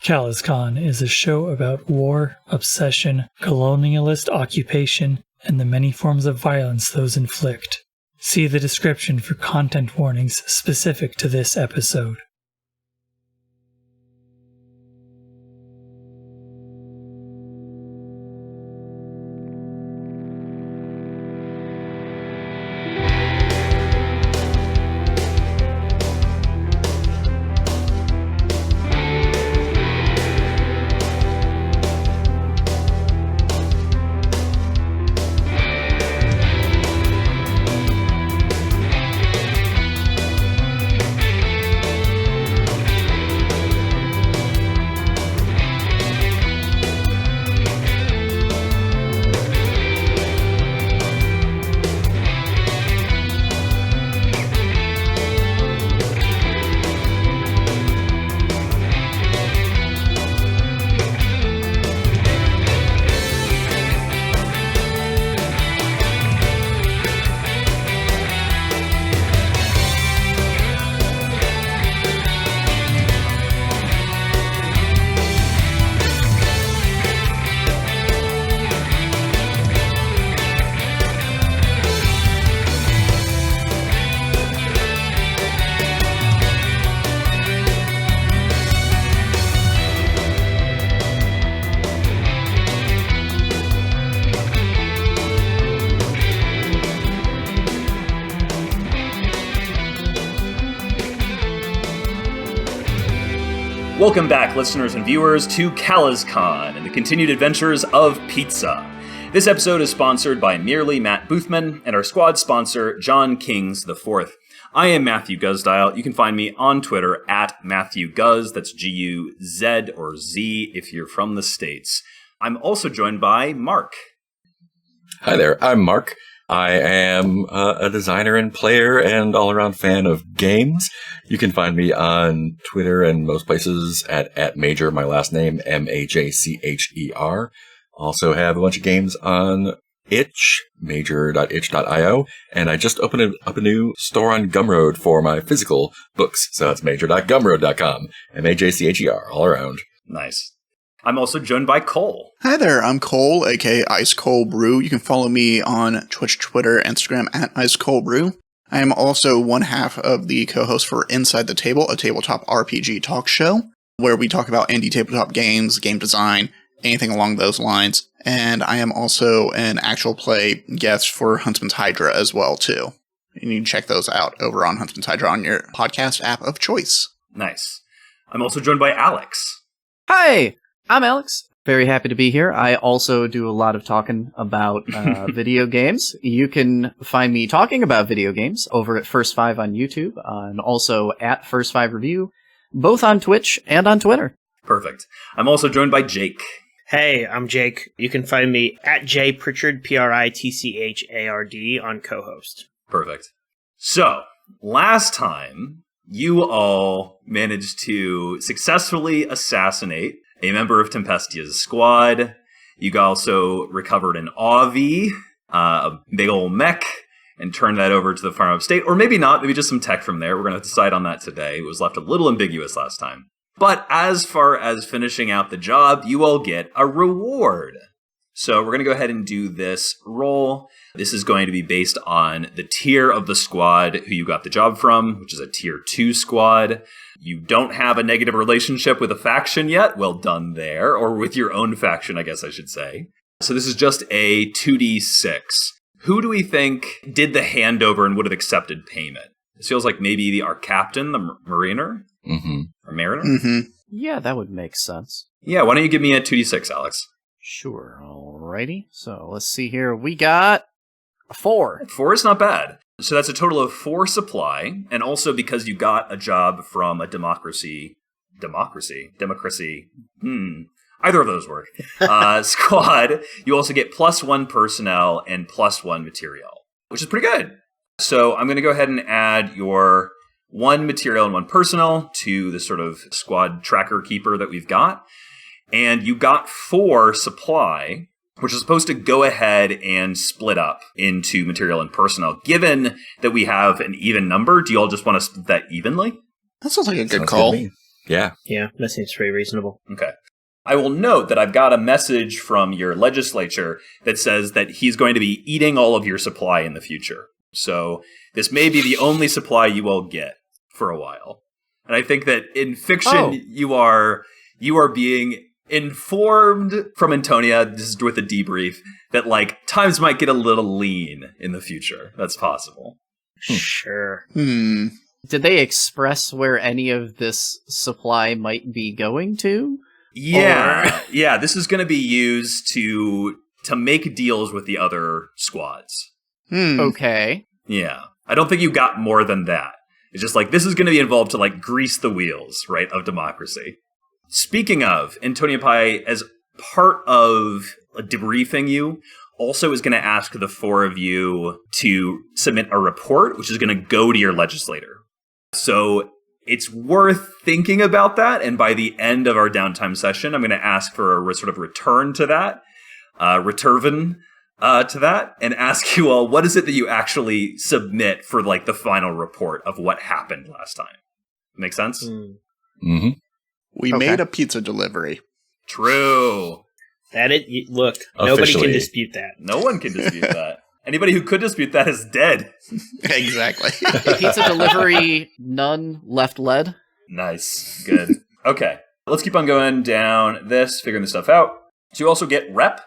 CalazCon is a show about war, obsession, colonialist occupation, and the many forms of violence those inflict. See the description for content warnings specific to this episode. Welcome back, listeners and viewers, to CalazCon and the continued adventures of PizZA. This episode is sponsored by merely Matt Boothman and our squad sponsor, John Kings IV. I am Matthew Guzdial. You can find me on Twitter at Matthew Guz. That's G-U-Z or Z if you're from the States. I'm also joined by Mark. Hi there, I'm Mark. I am a designer and player and all-around fan of games. You can find me on Twitter and most places at Major, my last name, M-A-J-C-H-E-R. Also have a bunch of games on itch, major.itch.io, and I just opened up a new store on Gumroad for my physical books, so it's major.gumroad.com, M-A-J-C-H-E-R, all around. Nice. I'm also joined by Cole. Hi there, I'm Cole, aka Ice Cold Brew. You can follow me on Twitch, Twitter, Instagram at Ice Cold Brew. I am also one half of the co-host for Inside the Table, a tabletop RPG talk show, where we talk about indie tabletop games, game design, anything along those lines. And I am also an actual play guest for Huntsman's Hydra as well, too. And you can check those out over on Huntsman's Hydra on your podcast app of choice. Nice. I'm also joined by Alex. Hi! I'm Alex. Very happy to be here. I also do a lot of talking about video games. You can find me talking about video games over at First Five on YouTube and also at First Five Review, both on Twitch and on Twitter. Perfect. I'm also joined by Jake. Hey, I'm Jake. You can find me at jpritchard, Pritchard, on co-host. Perfect. So, last time, you all managed to successfully assassinate a member of Tempestia's squad. You also recovered an Avi, a big old mech, and turned that over to the farm upstate. Or maybe not, maybe just some tech from there. We're going to decide on that today. It was left a little ambiguous last time. But as far as finishing out the job, you all get a reward. So we're going to go ahead and do this roll. This is going to be based on the tier of the squad who you got the job from, which is a tier 2 squad. You don't have a negative relationship with a faction yet. Well done there. Or with your own faction, I guess I should say. So this is just a 2d6. Who do we think did the handover and would have accepted payment? This feels like maybe our captain, the mariner? Mm-hmm. Or mariner? Mm-hmm. Yeah, that would make sense. Yeah, why don't you give me a 2d6, Alex? Sure, alrighty. So let's see here. We got a 4. 4 is not bad. So that's a total of 4 supply, and also because you got a job from a democracy, either of those work, squad, you also get +1 personnel and +1 material, which is pretty good. So I'm going to go ahead and add your 1 material and 1 personnel to the sort of squad tracker keeper that we've got, and you got 4 supply, which is supposed to go ahead and split up into material and personnel. Given that we have an even number, do you all just want to split that evenly? That sounds like a good call. Good Yeah. Yeah, that seems pretty reasonable. Okay. I will note that I've got a message from your legislature that says that he's going to be eating all of your supply in the future. So this may be the only supply you all get for a while. And I think that in fiction, you are being informed from Antonia, just with a debrief, that like times might get a little lean in the future. That's possible. Sure. Did they express where any of this supply might be going to? Yeah. Yeah, this is going to be used to make deals with the other squads. Okay. Yeah. I don't think you got more than that. It's just like, this is going to be involved to like grease the wheels, right, of democracy. Speaking of, Antonia Pai, as part of debriefing you, also is going to ask the four of you to submit a report, which is going to go to your legislator. So it's worth thinking about that. And by the end of our downtime session, I'm going to ask for a sort of return to that, return to that, and ask you all, what is it that you actually submit for like the final report of what happened last time? Make sense? Mm-hmm. We made a pizza delivery. True. Look, nobody can dispute that. No one can dispute that. Anybody who could dispute that is dead. Exactly. Pizza delivery, none, left lead. Nice. Good. Okay. Let's keep on going down this, figuring this stuff out. So you also get rep.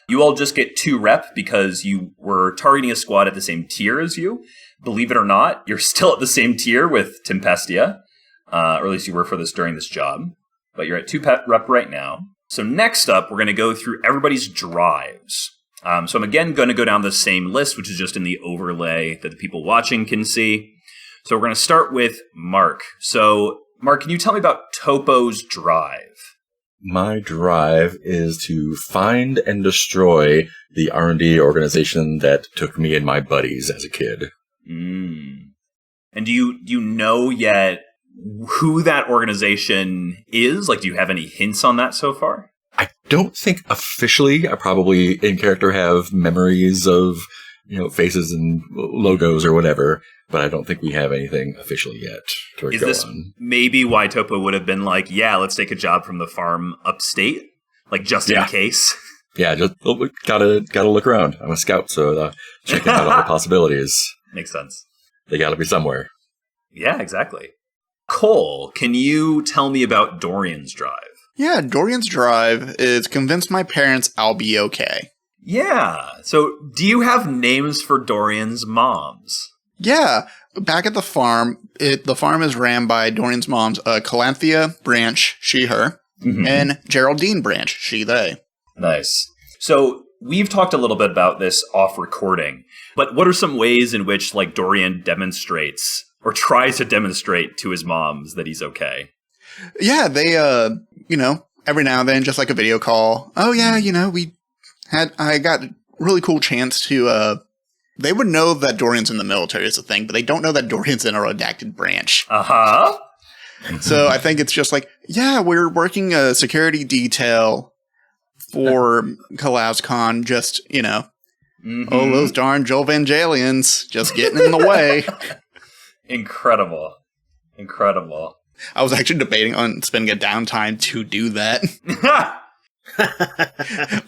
You all just get 2 rep because you were targeting a squad at the same tier as you. Believe it or not, you're still at the same tier with Tempestia. Or at least you were for this during this job. But you're at 2 rep right now. So next up, we're going to go through everybody's drives. So I'm again going to go down the same list, which is just in the overlay that the people watching can see. So we're going to start with Mark. So Mark, can you tell me about Topo's drive? My drive is to find and destroy the R&D organization that took me and my buddies as a kid. And do you know yet who that organization is? Like, do you have any hints on that so far? I don't think officially. I probably in character have memories of, faces and logos or whatever, but I don't think we have anything officially yet to Is go this on. Maybe why Topo would have been like, yeah, let's take a job from the farm upstate, like just in case? Yeah, just gotta look around. I'm a scout, so checking out all the possibilities. Makes sense. They gotta be somewhere. Yeah, exactly. Cole, can you tell me about Dorian's drive? Yeah, Dorian's drive is convince my parents I'll be okay. Yeah. So do you have names for Dorian's moms? Yeah, back at the farm, the farm is ran by Dorian's moms, Calanthea Branch, she, her, and Geraldine Branch, she, they. Nice. So we've talked a little bit about this off recording, but what are some ways in which like Dorian demonstrates or tries to demonstrate to his moms that he's okay? Yeah, they, every now and then, just like a video call. Oh yeah, I got a really cool chance to, they would know that Dorian's in the military is a thing, but they don't know that Dorian's in a redacted branch. Uh-huh. So I think it's just like, yeah, we're working a security detail for CalazCon, just, oh, those darn Jovangelians just getting in the way. Incredible. I was actually debating on spending a downtime to do that.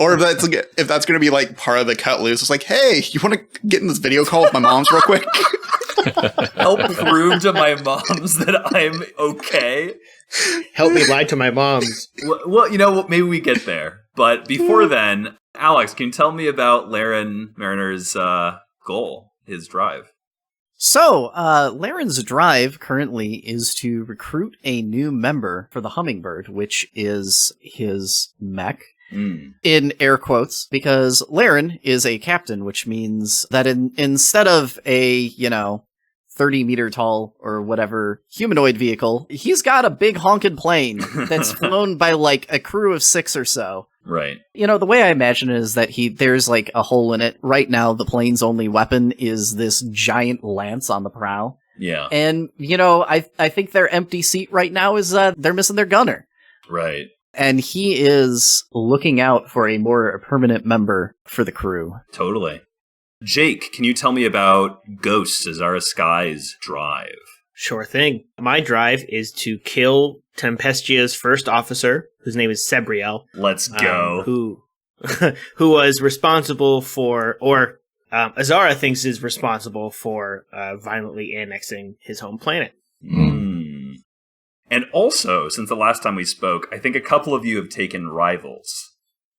Or if that's going to be like part of the cut loose, it's like, hey, you want to get in this video call with my moms real quick? Help prove to my moms that I'm okay. Help me lie to my moms. Well, maybe we get there. But before then, Alex, can you tell me about Laren Mariner's goal, his drive? So, Laren's drive currently is to recruit a new member for the Hummingbird, which is his mech, in air quotes, because Laren is a captain, which means that instead of a, 30-meter tall or whatever humanoid vehicle, he's got a big honkin' plane that's flown by like a crew of 6 or so. Right. The way I imagine it is that there's like a hole in it. Right now, the plane's only weapon is this giant lance on the prow. Yeah. And, I think their empty seat right now is they're missing their gunner. Right. And he is looking out for a more permanent member for the crew. Totally. Jake, can you tell me about Ghost, Azara Sky's drive? Sure thing. My drive is to kill Tempestia's first officer, whose name is Sebriel. Let's go. Who was responsible for, or Azara thinks is responsible for violently annexing his home planet. Mm. And also, since the last time we spoke, I think a couple of you have taken rivals.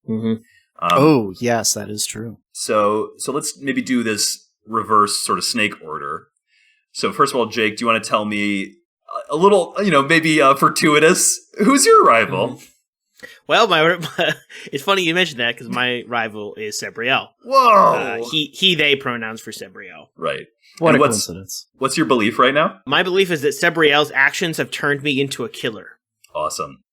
Mm-hmm. Oh, yes, that is true. So let's maybe do this reverse sort of snake order. So first of all, Jake, do you want to tell me a little, maybe fortuitous, who's your rival? Mm-hmm. Well, it's funny you mentioned that because my rival is Sebriel. Whoa! He, they pronouns for Sebriel. Right. What and a coincidence. What's your belief right now? My belief is that Sebriel's actions have turned me into a killer. Awesome.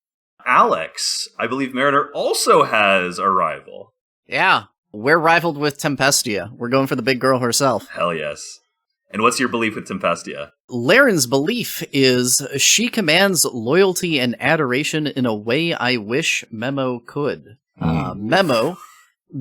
Alex, I believe Mariner also has a rival. Yeah, we're rivaled with Tempestia. We're going for the big girl herself. Hell yes. And what's your belief with Tempestia? Laren's belief is she commands loyalty and adoration in a way I wish Memo could. Memo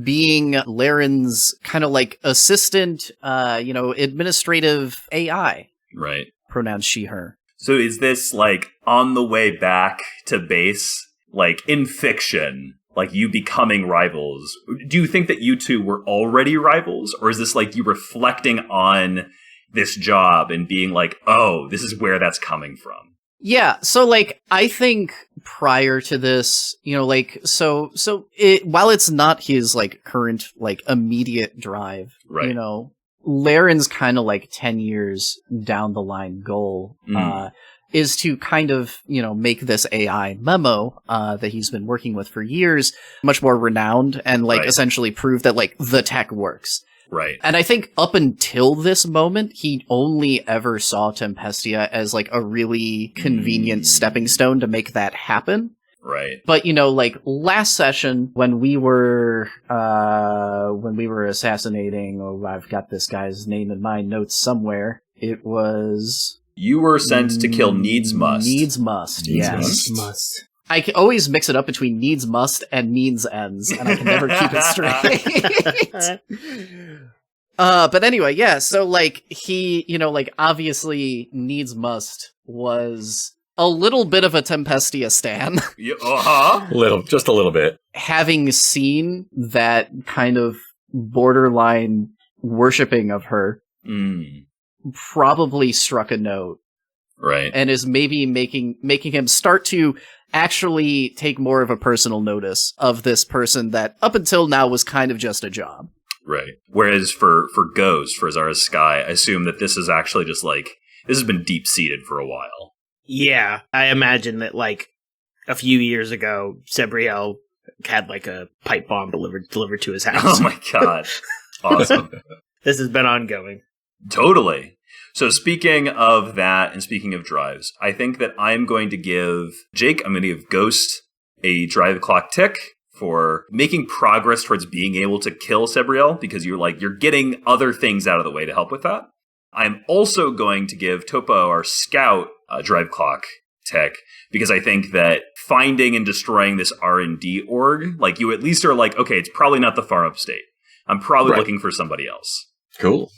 being Laren's kind of like assistant, administrative AI. Right. Pronouns she, her. So is this like on the way back to base, like in fiction, like you becoming rivals? Do you think that you two were already rivals? Or is this like you reflecting on this job and being like, oh, this is where that's coming from? Yeah, so like I think prior to this, while it's not his like current like immediate drive, right. Laren's kind of like 10 years down the line goal is to kind of, make this AI Memo that he's been working with for years much more renowned and like essentially prove that like the tech works. Right. And I think up until this moment, he only ever saw Tempestia as like a really convenient stepping stone to make that happen. Right. But, like last session when we were assassinating, I've got this guy's name in my notes somewhere. It was... You were sent to kill Needs Must. Needs Must, yes. Must. I can always mix it up between Needs Must and Means Ends, and I can never keep it straight. But anyway, yeah, so, like, he, obviously Needs Must was a little bit of a Tempestia stan. Just a little bit. Having seen that kind of borderline worshipping of her, probably struck a note. Right. And is maybe making him start to actually take more of a personal notice of this person that up until now was kind of just a job. Right. Whereas for Ghost, for Azara's Sky, I assume that this is actually just like, this has been deep-seated for a while. Yeah, I imagine that like a few years ago, Sebriel had like a pipe bomb delivered to his house. Oh my god. Awesome. This has been ongoing. Totally. So speaking of that and speaking of drives, I think that I'm going to give Jake, I'm going to give Ghost a drive clock tick for making progress towards being able to kill Sebriel, because you're getting other things out of the way to help with that. I'm also going to give Topo, our scout, a drive clock tick, because I think that finding and destroying this R&D org, like you at least are like, okay, it's probably not the Farm Upstate. I'm probably looking for somebody else. Cool.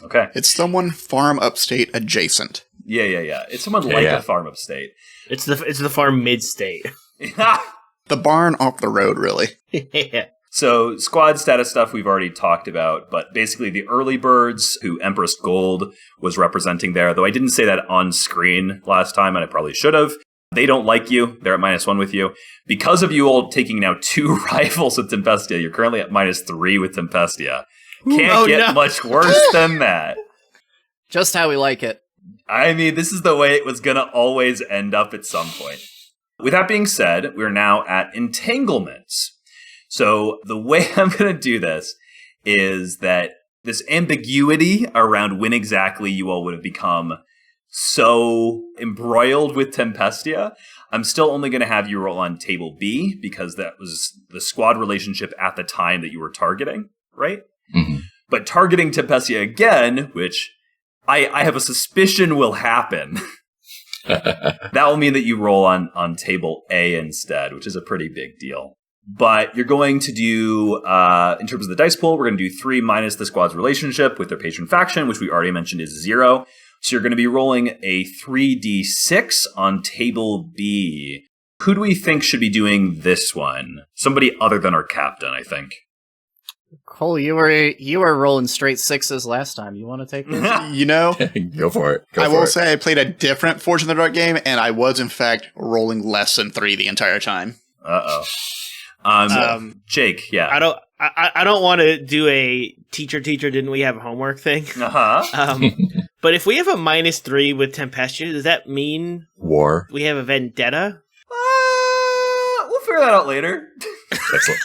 Okay. It's someone Farm Upstate adjacent. Yeah. It's someone a Farm Upstate. It's the Farm Mid-State. The barn off the road, really. Yeah. So squad status stuff we've already talked about, but basically the early birds who Empress Gold was representing there, though I didn't say that on screen last time, and I probably should have. They don't like you. They're at -1 with you. Because of you all taking now 2 rivals with Tempestia, you're currently at -3 with Tempestia. Can't get much worse than that. Just how we like it. I mean, this is the way it was going to always end up at some point. With that being said, we're now at entanglements. So the way I'm going to do this is that this ambiguity around when exactly you all would have become so embroiled with Tempestia, I'm still only going to have you roll on table B, because that was the squad relationship at the time that you were targeting, right? Mm-hmm. But targeting Tempestia again, which I have a suspicion will happen, that will mean that you roll on table A instead, which is a pretty big deal. But you're going to do, in terms of the dice pool, we're going to do 3 minus the squad's relationship with their patron faction, which we already mentioned is 0. So you're going to be rolling a 3d6 on table B. Who do we think should be doing this one? Somebody other than our captain, I think. Cole, you were rolling straight sixes last time. You want to take this? You know, Go for it. I will say I played a different Fortune of the Dark game, and I was, in fact, rolling less than 3 the entire time. Uh-oh. Jake, yeah. I don't want to do a teacher, didn't we have a homework thing? Uh-huh. But if we have a -3 with Tempestuous, does that mean War. we have a vendetta? We'll figure that out later. Excellent.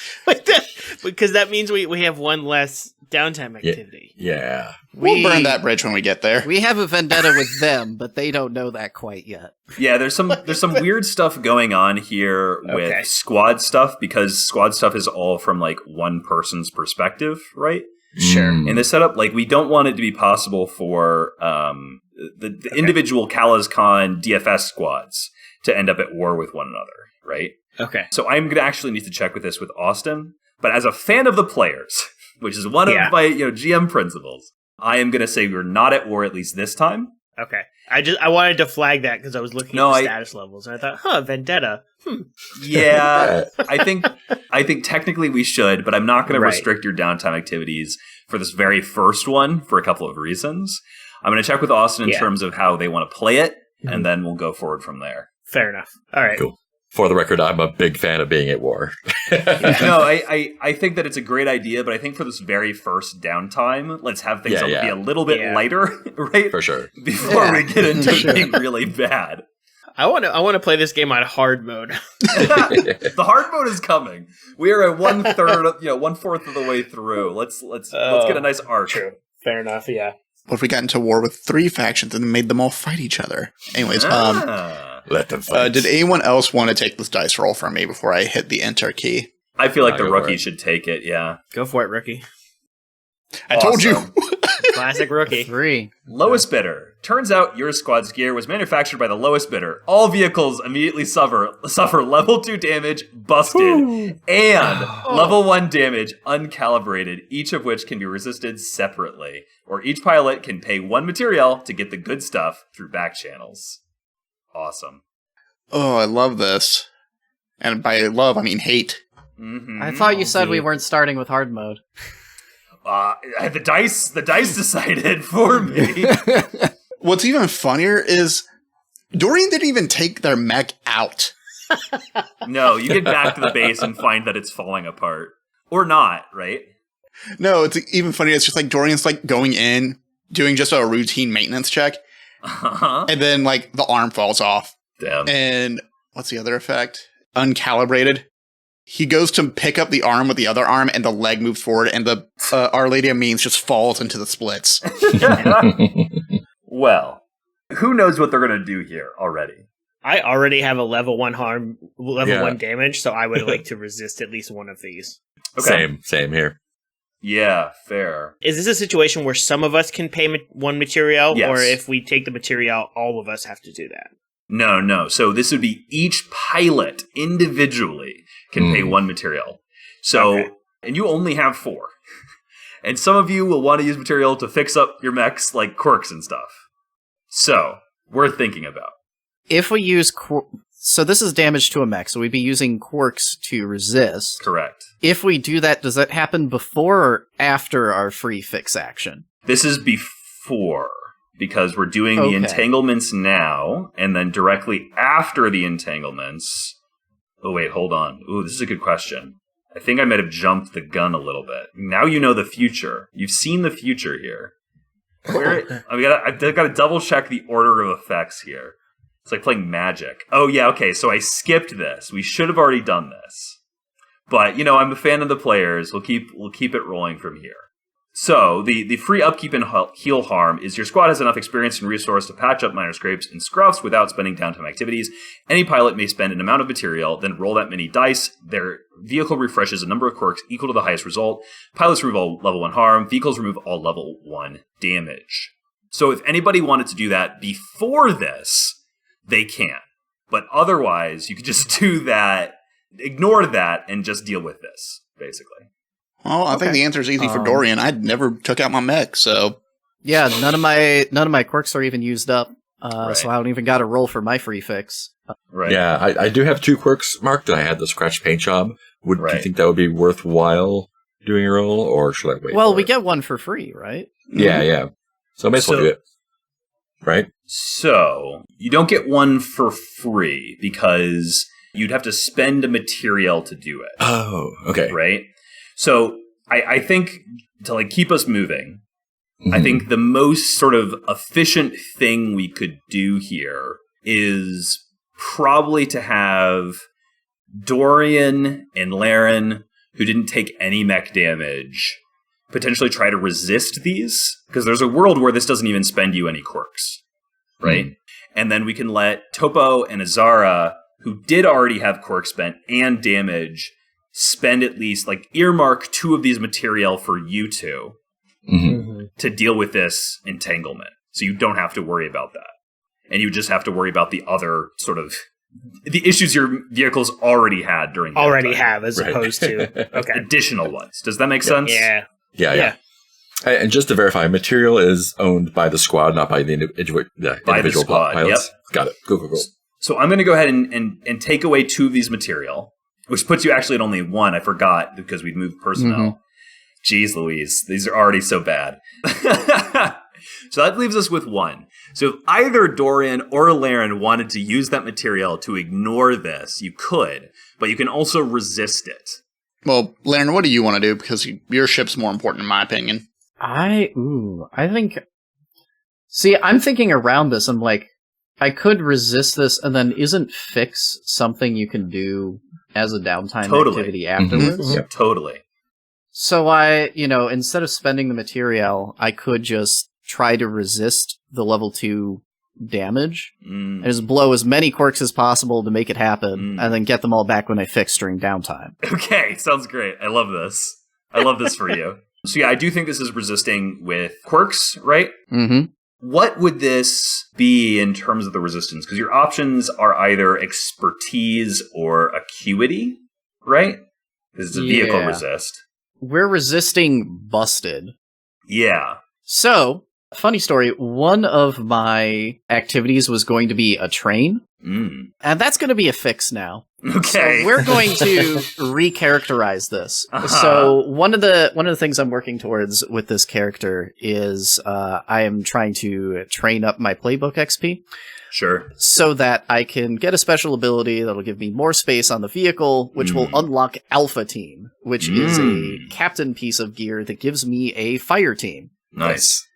Because that means we have one less downtime activity. Yeah. We'll burn that bridge when we get there. We have a vendetta with them, but they don't know that quite yet. Yeah, there's some weird stuff going on here with squad stuff, because squad stuff is all from like one person's perspective, right? Sure. In the setup, like, we don't want it to be possible for the individual CalazCon DFS squads to end up at war with one another, right? Okay. So I'm going to actually need to check with this with Austin, but as a fan of the players, which is one of my GM principles, I am going to say we're not at war, at least this time. Okay. I wanted to flag that because I was looking at the status levels and I thought, vendetta. Yeah, I think technically we should, but I'm not going to restrict your downtime activities for this very first one for a couple of reasons. I'm going to check with Austin in terms of how they want to play it, and then we'll go forward from there. Fair enough. All right. Cool. For the record, I'm a big fan of being at war. No, I think that it's a great idea, but I think for this very first downtime, let's have things be a little bit lighter, right? For sure. Before we get into being really bad. I want to play this game on hard mode. The hard mode is coming. We are at 1/4 of the way through. Let's get a nice arc. True. Fair enough. Yeah. What if we got into war with 3 factions and made them all fight each other? Anyways, let them fight. Did anyone else want to take this dice roll from me before I hit the enter key? I feel like the rookie should take it. Yeah, go for it, rookie. I told you. Classic rookie. 3. Lowest bidder. Turns out your squad's gear was manufactured by the lowest bidder. All vehicles immediately suffer level 2 damage, busted, and level 1 damage, uncalibrated, each of which can be resisted separately. Or each pilot can pay 1 material to get the good stuff through back channels. Awesome. Oh, I love this. And by love, I mean hate. Mm-hmm. I thought you said we weren't starting with hard mode. The dice decided for me. What's even funnier is Dorian didn't even take their mech out. No, you get back to the base and find that it's falling apart. Or not, right? No, it's even funnier. It's just like Dorian's like going in, doing just a routine maintenance check, and then like the arm falls off. Damn. And what's the other effect? Uncalibrated. He goes to pick up the arm with the other arm, and the leg moves forward, and the Our Lady of Means just falls into the splits. Well, who knows what they're going to do here already? I already have a level 1 harm, level 1 damage, so I would like to resist at least one of these. Okay. Same here. Yeah, fair. Is this a situation where some of us can pay 1 material, Yes. or if we take the material, all of us have to do that? No. So this would be each pilot individually can pay 1 material. So, and you only have 4. And some of you will want to use material to fix up your mechs, like quirks and stuff. So, worth thinking about. If we use so this is damage to a mech, so we'd be using quirks to resist. Correct. If we do that, does that happen before or after our free fix action? This is before, because we're doing the entanglements now, and then directly after the entanglements... Oh, wait, hold on. Ooh, this is a good question. I think I might have jumped the gun a little bit. Now you know the future. You've seen the future here. I've got to double check the order of effects here. It's like playing Magic. Oh, yeah, okay, so I skipped this. We should have already done this. But, I'm a fan of the players. We'll keep it rolling from here. So, the free upkeep and heal harm is your squad has enough experience and resource to patch up minor scrapes and scruffs without spending downtime activities. Any pilot may spend an amount of material, then roll that many dice. Their vehicle refreshes a number of quirks equal to the highest result. Pilots remove all level 1 harm. Vehicles remove all level 1 damage. So if anybody wanted to do that before this, they can. But otherwise, you could just do that, ignore that, and just deal with this, basically. Well, I think the answer is easy for Dorian. I never took out my mech, so... Yeah, none of my quirks are even used up, Right. so I don't even got to roll for my free fix. Right. Yeah, I do have 2 quirks marked, and I had the scratch paint job. Do you think that would be worthwhile doing a roll, or should I wait? Well, we get one for free, right? Yeah. So I may as well do it. Right? So, you don't get one for free because you'd have to spend a material to do it. Oh, okay. Right? So, I think to like keep us moving, I think the most sort of efficient thing we could do here is probably to have Dorian and Laren, who didn't take any mech damage, potentially try to resist these, because there's a world where this doesn't even spend you any quirks, right? And then we can let Topo and Azara, who did already have quirk spent and damage, spend at least, like, earmark 2 of these material for you two to deal with this entanglement. So you don't have to worry about that. And you just have to worry about the other sort of the issues your vehicles already had during have as opposed to additional ones. Does that make sense? Yeah. And just to verify, material is owned by the squad, not by the individual squad, pilots. Yep. Got it. Cool. So I'm going to go ahead and take away 2 of these material, which puts you actually at only 1. I forgot because we'd moved personnel. Jeez Louise, these are already so bad. So that leaves us with 1. So if either Dorian or Laren wanted to use that material to ignore this, you could, but you can also resist it. Well, Laren, what do you want to do? Because your ship's more important in my opinion. I think... See, I'm thinking around this, I'm like, I could resist this, and then isn't fix something you can do as a downtime activity afterwards? Yep, totally. So I, instead of spending the material, I could just try to resist the level 2 damage and just blow as many quirks as possible to make it happen, and then get them all back when I fix during downtime. Okay, sounds great. I love this. I love this for you. So yeah, I do think this is resisting with quirks, right? What would this be in terms of the resistance? Because your options are either expertise or acuity, right? This is a vehicle resist. We're resisting busted. Yeah. So, funny story, one of my activities was going to be a train, and that's going to be a fix now. Okay. So we're going to recharacterize this. So one of the things I'm working towards with this character is I am trying to train up my playbook XP. Sure. So that I can get a special ability that'll give me more space on the vehicle, which will unlock Alpha Team, which is a captain piece of gear that gives me a fire team. Nice.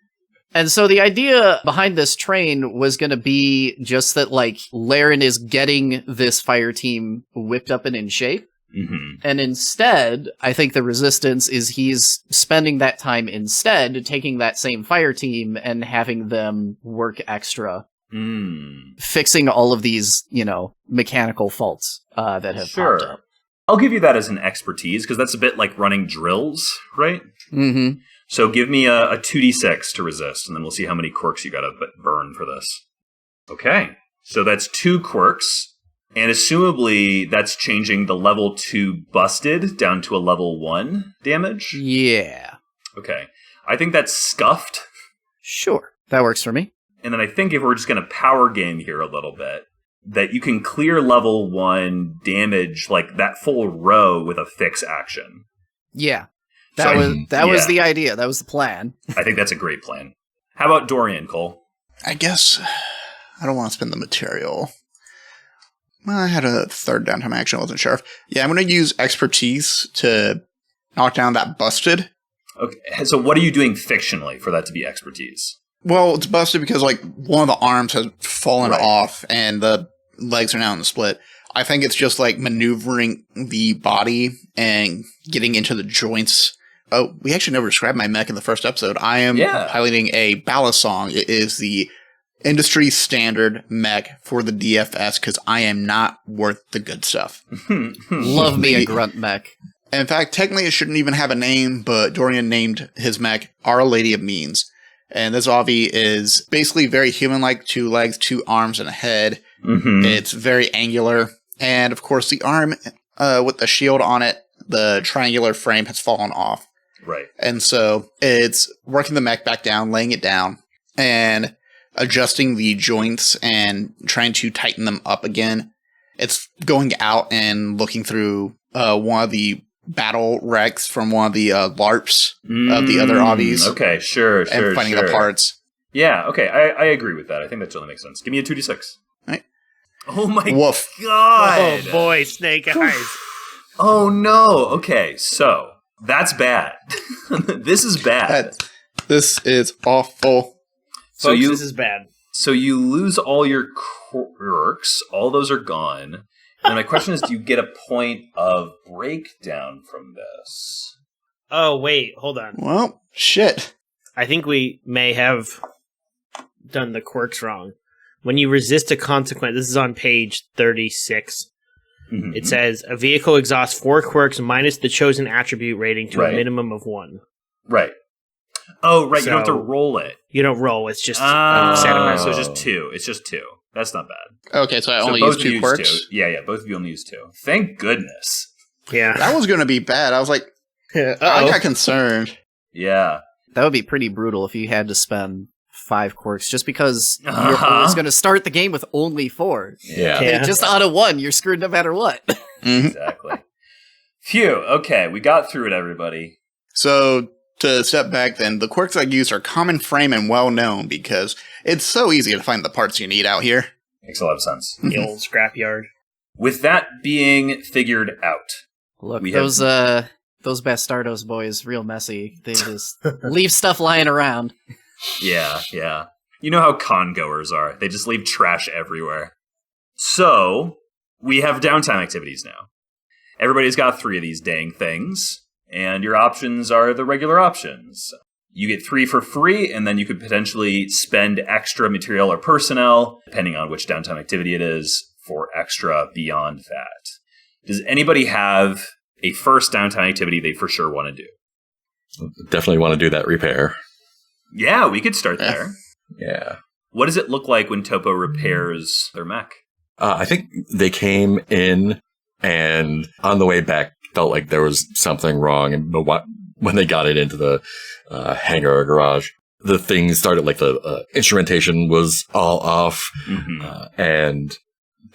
And so the idea behind this train was going to be just that, like, Laren is getting this fire team whipped up and in shape. And instead, I think the resistance is he's spending that time instead taking that same fire team and having them work extra. Fixing all of these, mechanical faults that have popped up. I'll give you that as an expertise, because that's a bit like running drills, right? So give me a 2d6 to resist, and then we'll see how many quirks you gotta burn for this. Okay, so that's 2 quirks, and assumably that's changing the level 2 busted down to a level 1 damage? Yeah. Okay, I think that's scuffed. Sure, that works for me. And then I think if we're just going to power game here a little bit, that you can clear level 1 damage, like that full row with a fix action. Yeah. That was the idea. That was the plan. I think that's a great plan. How about Dorian, Cole? I guess I don't want to spend the material. Well, I had a 3rd downtime action. I wasn't sure. Yeah, I'm going to use expertise to knock down that busted. Okay, so what are you doing fictionally for that to be expertise? Well, it's busted because, like, one of the arms has fallen off and the legs are now in the split. I think it's just, like, maneuvering the body and getting into the joints. Oh, we actually never described my mech in the first episode. I am piloting a ballast song. It is the industry standard mech for the DFS because I am not worth the good stuff. Love me a grunt mech. In fact, technically it shouldn't even have a name, but Dorian named his mech Our Lady of Means. And this Avi is basically very human-like, 2 legs, 2 arms, and a head. It's very angular. And, of course, the arm with the shield on it, the triangular frame has fallen off. Right. And so it's working the mech back down, laying it down, and adjusting the joints and trying to tighten them up again. It's going out and looking through one of the battle wrecks from one of the LARPs of the other obbies. Okay, sure. And finding the parts. Yeah, okay, I agree with that. I think that totally makes sense. Give me a 2d6. Right. Oh my Woof. god! Oh boy, snake eyes. Oh no! Okay, so that's bad. This is bad. This is awful. So Folks, this is bad. So you lose all your quirks. All those are gone. And my question is, do you get a point of breakdown from this? Oh, wait, hold on. Well, shit. I think we may have done the quirks wrong. When you resist a consequence, this is on page 36. Mm-hmm. It says, a vehicle exhausts 4 quirks minus the chosen attribute rating to Right. a minimum of 1. Right. Oh, right. So- you don't have to roll it. You don't roll, it's just So sentimental. it's just 2. It's just 2. That's not bad. Okay, so I only both used of 2 you quirks. 2. Yeah. Both of you only use 2. Thank goodness. Yeah. That was going to be bad. I was like, I Uh-oh. got concerned. Yeah. That would be pretty brutal if you had to spend 5 quirks just because your Uh-huh. opponent is going to start the game with only 4. Yeah. Yeah. Just out of 1, you're screwed no matter what. Mhm. Exactly. Phew. Okay, we got through it, everybody. So, to step back then, the quirks I use are common frame and well known because it's so easy to find the parts you need out here. Makes a lot of sense. The old scrapyard. With that being figured out, Look, We those Bastardos boys, real messy. They just leave stuff lying around. yeah. You know how con goers are. They just leave trash everywhere. So, we have downtime activities now. Everybody's got 3 of these dang things, and your options are the regular options. You get 3 for free, and then you could potentially spend extra material or personnel, depending on which downtime activity it is, for extra beyond that. Does anybody have a first downtime activity they for sure want to do? Definitely want to do that repair. Yeah, we could start there. Yeah. What does it look like when Topo repairs their mech? I think they came in and on the way back felt like there was something wrong. And when they got it into the hangar or garage, the thing started like the instrumentation was all off. Mm-hmm. And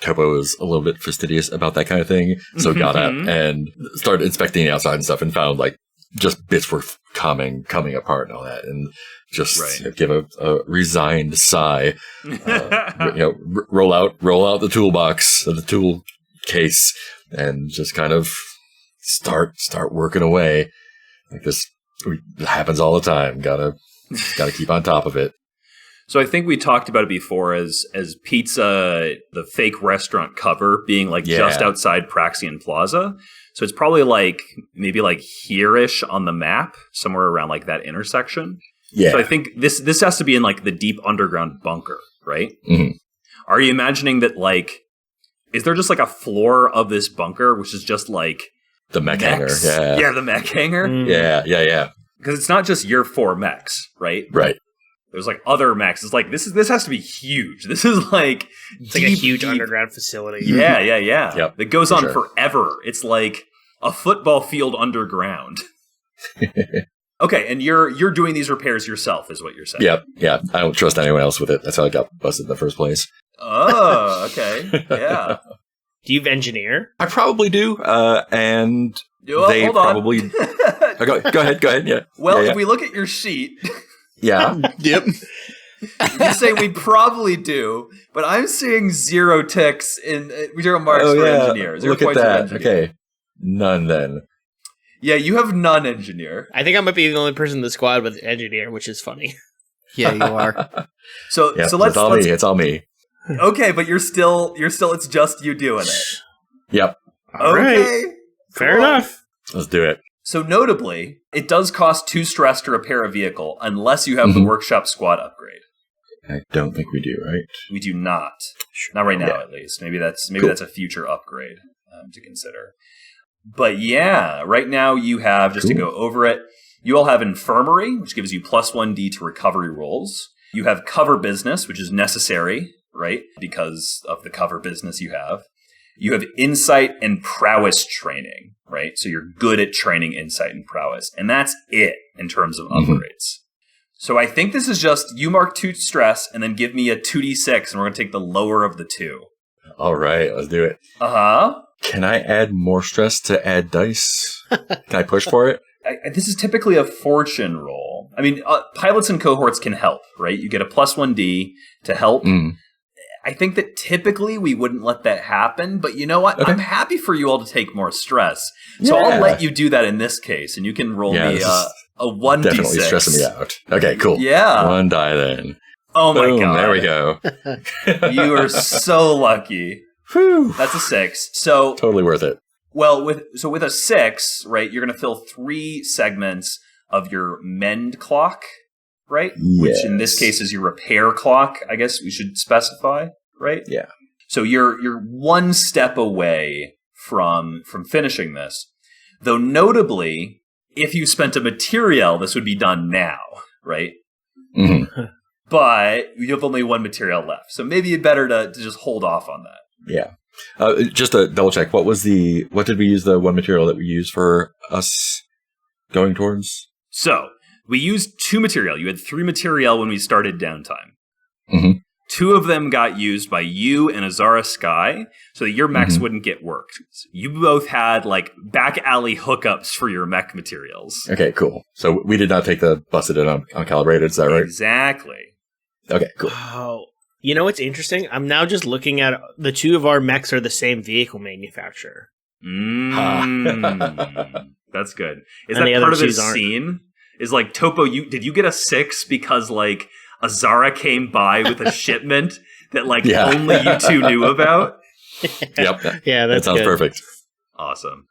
Topo was a little bit fastidious about that kind of thing. So got out and started inspecting the outside and stuff and found like just bits were coming apart and all that. And just give a resigned sigh, roll out the toolbox, the tool case, and just kind of start working away. Like this happens all the time. Gotta keep on top of it. So I think we talked about it before as PizZA, the fake restaurant cover being like just outside Praxian Plaza. So it's probably like maybe like here-ish on the map, somewhere around like that intersection. Yeah. So I think this has to be in like the deep underground bunker, right? Mm-hmm. Are you imagining that like, is there just like a floor of this bunker, which is just like the mech hangar? mechs? Yeah. Yeah, the mech hangar? Yeah. Because it's not just your 4 mechs, right? Right. There's like other mechs. It's like this has to be huge. This is like It's like a huge underground facility. Yeah. Yep, That goes for on sure. forever. It's like a football field underground. Okay, and you're doing these repairs yourself, is what you're saying. Yep. Yeah. I don't trust anyone else with it. That's how I got busted in the first place. Oh, okay. Yeah. Do you engineer? I probably do. And Well, they hold on. probably. Go ahead. Yeah. Well, Yeah. if we look at your sheet, Yeah. Yep. you say we probably do, but I'm seeing 0 ticks in 0 marks for engineer. 0 Look at points for that. engineer. Okay. None then. Yeah, you have none engineer. I think I might be the only person in the squad with engineer, which is funny. Yeah, you are. So Yeah, let's it's all me. Okay, but you're still it's just you doing it. Yep. All right. Okay. Fair cool. enough. Let's do it. So notably, it does cost 2 stress to repair a vehicle unless you have the workshop squad upgrade. I don't think we do, right? We do not. Not right now, Yeah. at least. Maybe that's Cool. a future upgrade to consider. But yeah, right now you have, just to go over it, you all have infirmary, which gives you plus 1d to recovery rolls. You have cover business, which is necessary, right? Because of the cover business you have. You have insight and prowess training, right? So you're good at training insight and prowess. And that's it in terms of upgrades. So I think this is just you mark 2 stress and then give me a 2d6 and we're going to take the lower of the 2. All right, let's do it. Can I add more stress to add dice? Can I push for it? This is typically a fortune roll. I mean, pilots and cohorts can help, right? You get a +1d to help. I think that typically we wouldn't let that happen, but you know what? Okay. I'm happy for you all to take more stress. So I'll let you do that in this case, and you can roll me a 1d6. Definitely stressing me out. Okay, cool. Yeah. 1 die then. Oh my Boom, god. There we go. You are so lucky. Whew. That's a 6. So totally worth it. Well, with a 6, right, you're going to fill 3 segments of your mend clock, right? Yes. Which in this case is your repair clock, I guess we should specify, right? Yeah. So you're 1 step away from finishing this. Though notably, if you spent a material, this would be done now, right? But you have only 1 material left. So maybe it's better to just hold off on that. Yeah. Just to double check, what did we use the 1 material that we used for us going towards? So we used 2 material. You had 3 material when we started Downtime. 2 of them got used by you and Azara Sky, so that your mechs wouldn't get worked. So you both had like back alley hookups for your mech materials. Okay, cool. So we did not take the busted and uncalibrated, is that right? Exactly. Okay, cool. Oh, you know what's interesting? I'm now just looking at the 2 of our mechs are the same vehicle manufacturer. That's good. Is that part of this scene? Is like, Topo, did you get a 6 because like Azara came by with a shipment that like only you 2 knew about? Yep. Yeah, that sounds perfect. Awesome.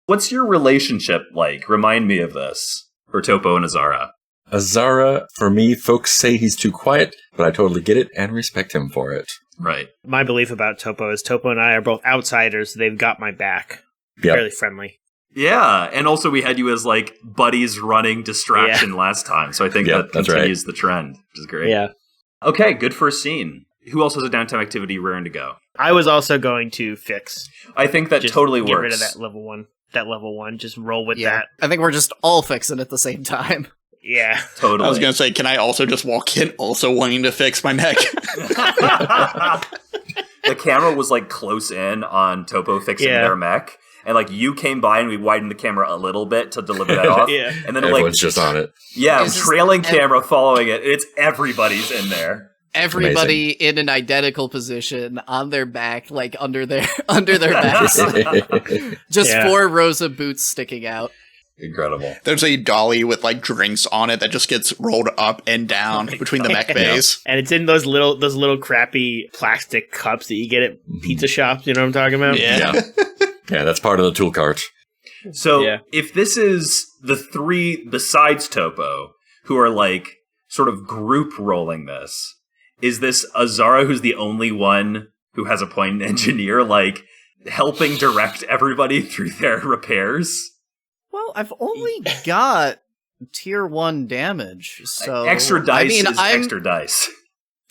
What's your relationship like? Remind me of this for Topo and Azara. Azara, for me, folks say he's too quiet, but I totally get it and respect him for it. Right. My belief about Topo is Topo and I are both outsiders. They've got my back. Yep. Fairly friendly. Yeah, and also we had you as like buddies running distraction last time, so I think that continues the trend, which is great. Yeah. Okay, good first scene. Who else has a downtime activity raring to go? I was also going to fix. I think that just totally get works. Rid of that level 1. That level 1. Just roll with that. I think we're just all fixing at the same time. Yeah. Totally. I was going to say, can I also just walk in also wanting to fix my mech? The camera was like close in on Topo fixing their mech. And like you came by and we widened the camera a little bit to deliver that off. And then everyone's just on it. Yeah, trailing camera following it. It's everybody's in there. Everybody in an identical position on their back, like under their backs. Just 4 rows of boots sticking out. Incredible. There's a dolly with like drinks on it that just gets rolled up and down between the mech bays. And it's in those little crappy plastic cups that you get at pizza shops. You know what I'm talking about? Yeah. Yeah, that's part of the tool cart. So if this is the 3 besides Topo who are like sort of group rolling this, is this Azara who's the only one who has a point engineer like helping direct everybody through their repairs? Well, I've only got tier 1 damage, so extra dice is extra dice.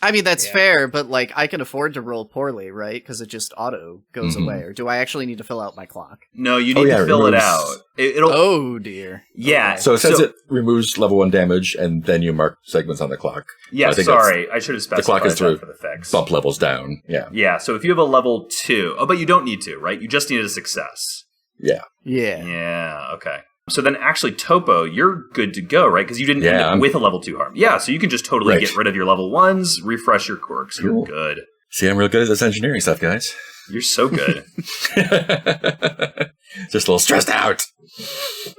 I mean, that's fair, but like I can afford to roll poorly, right? Because it just auto goes away. Or do I actually need to fill out my clock? No, you need to fill it out. Oh dear. Yeah. So it says it removes level 1 damage, and then you mark segments on the clock. Yeah, I should have specified the clock is to for the fix. Bump levels down. Yeah. Yeah. So if you have a level 2, but you don't need to, right? You just need a success. Yeah. Yeah. Okay. So then actually, Topo, you're good to go, right? Because you didn't end up with a level 2 harm. Yeah, so you can just totally get rid of your level 1s, refresh your quirks. Cool. You're good. See, I'm real good at this engineering stuff, guys. You're so good. Just a little stressed out.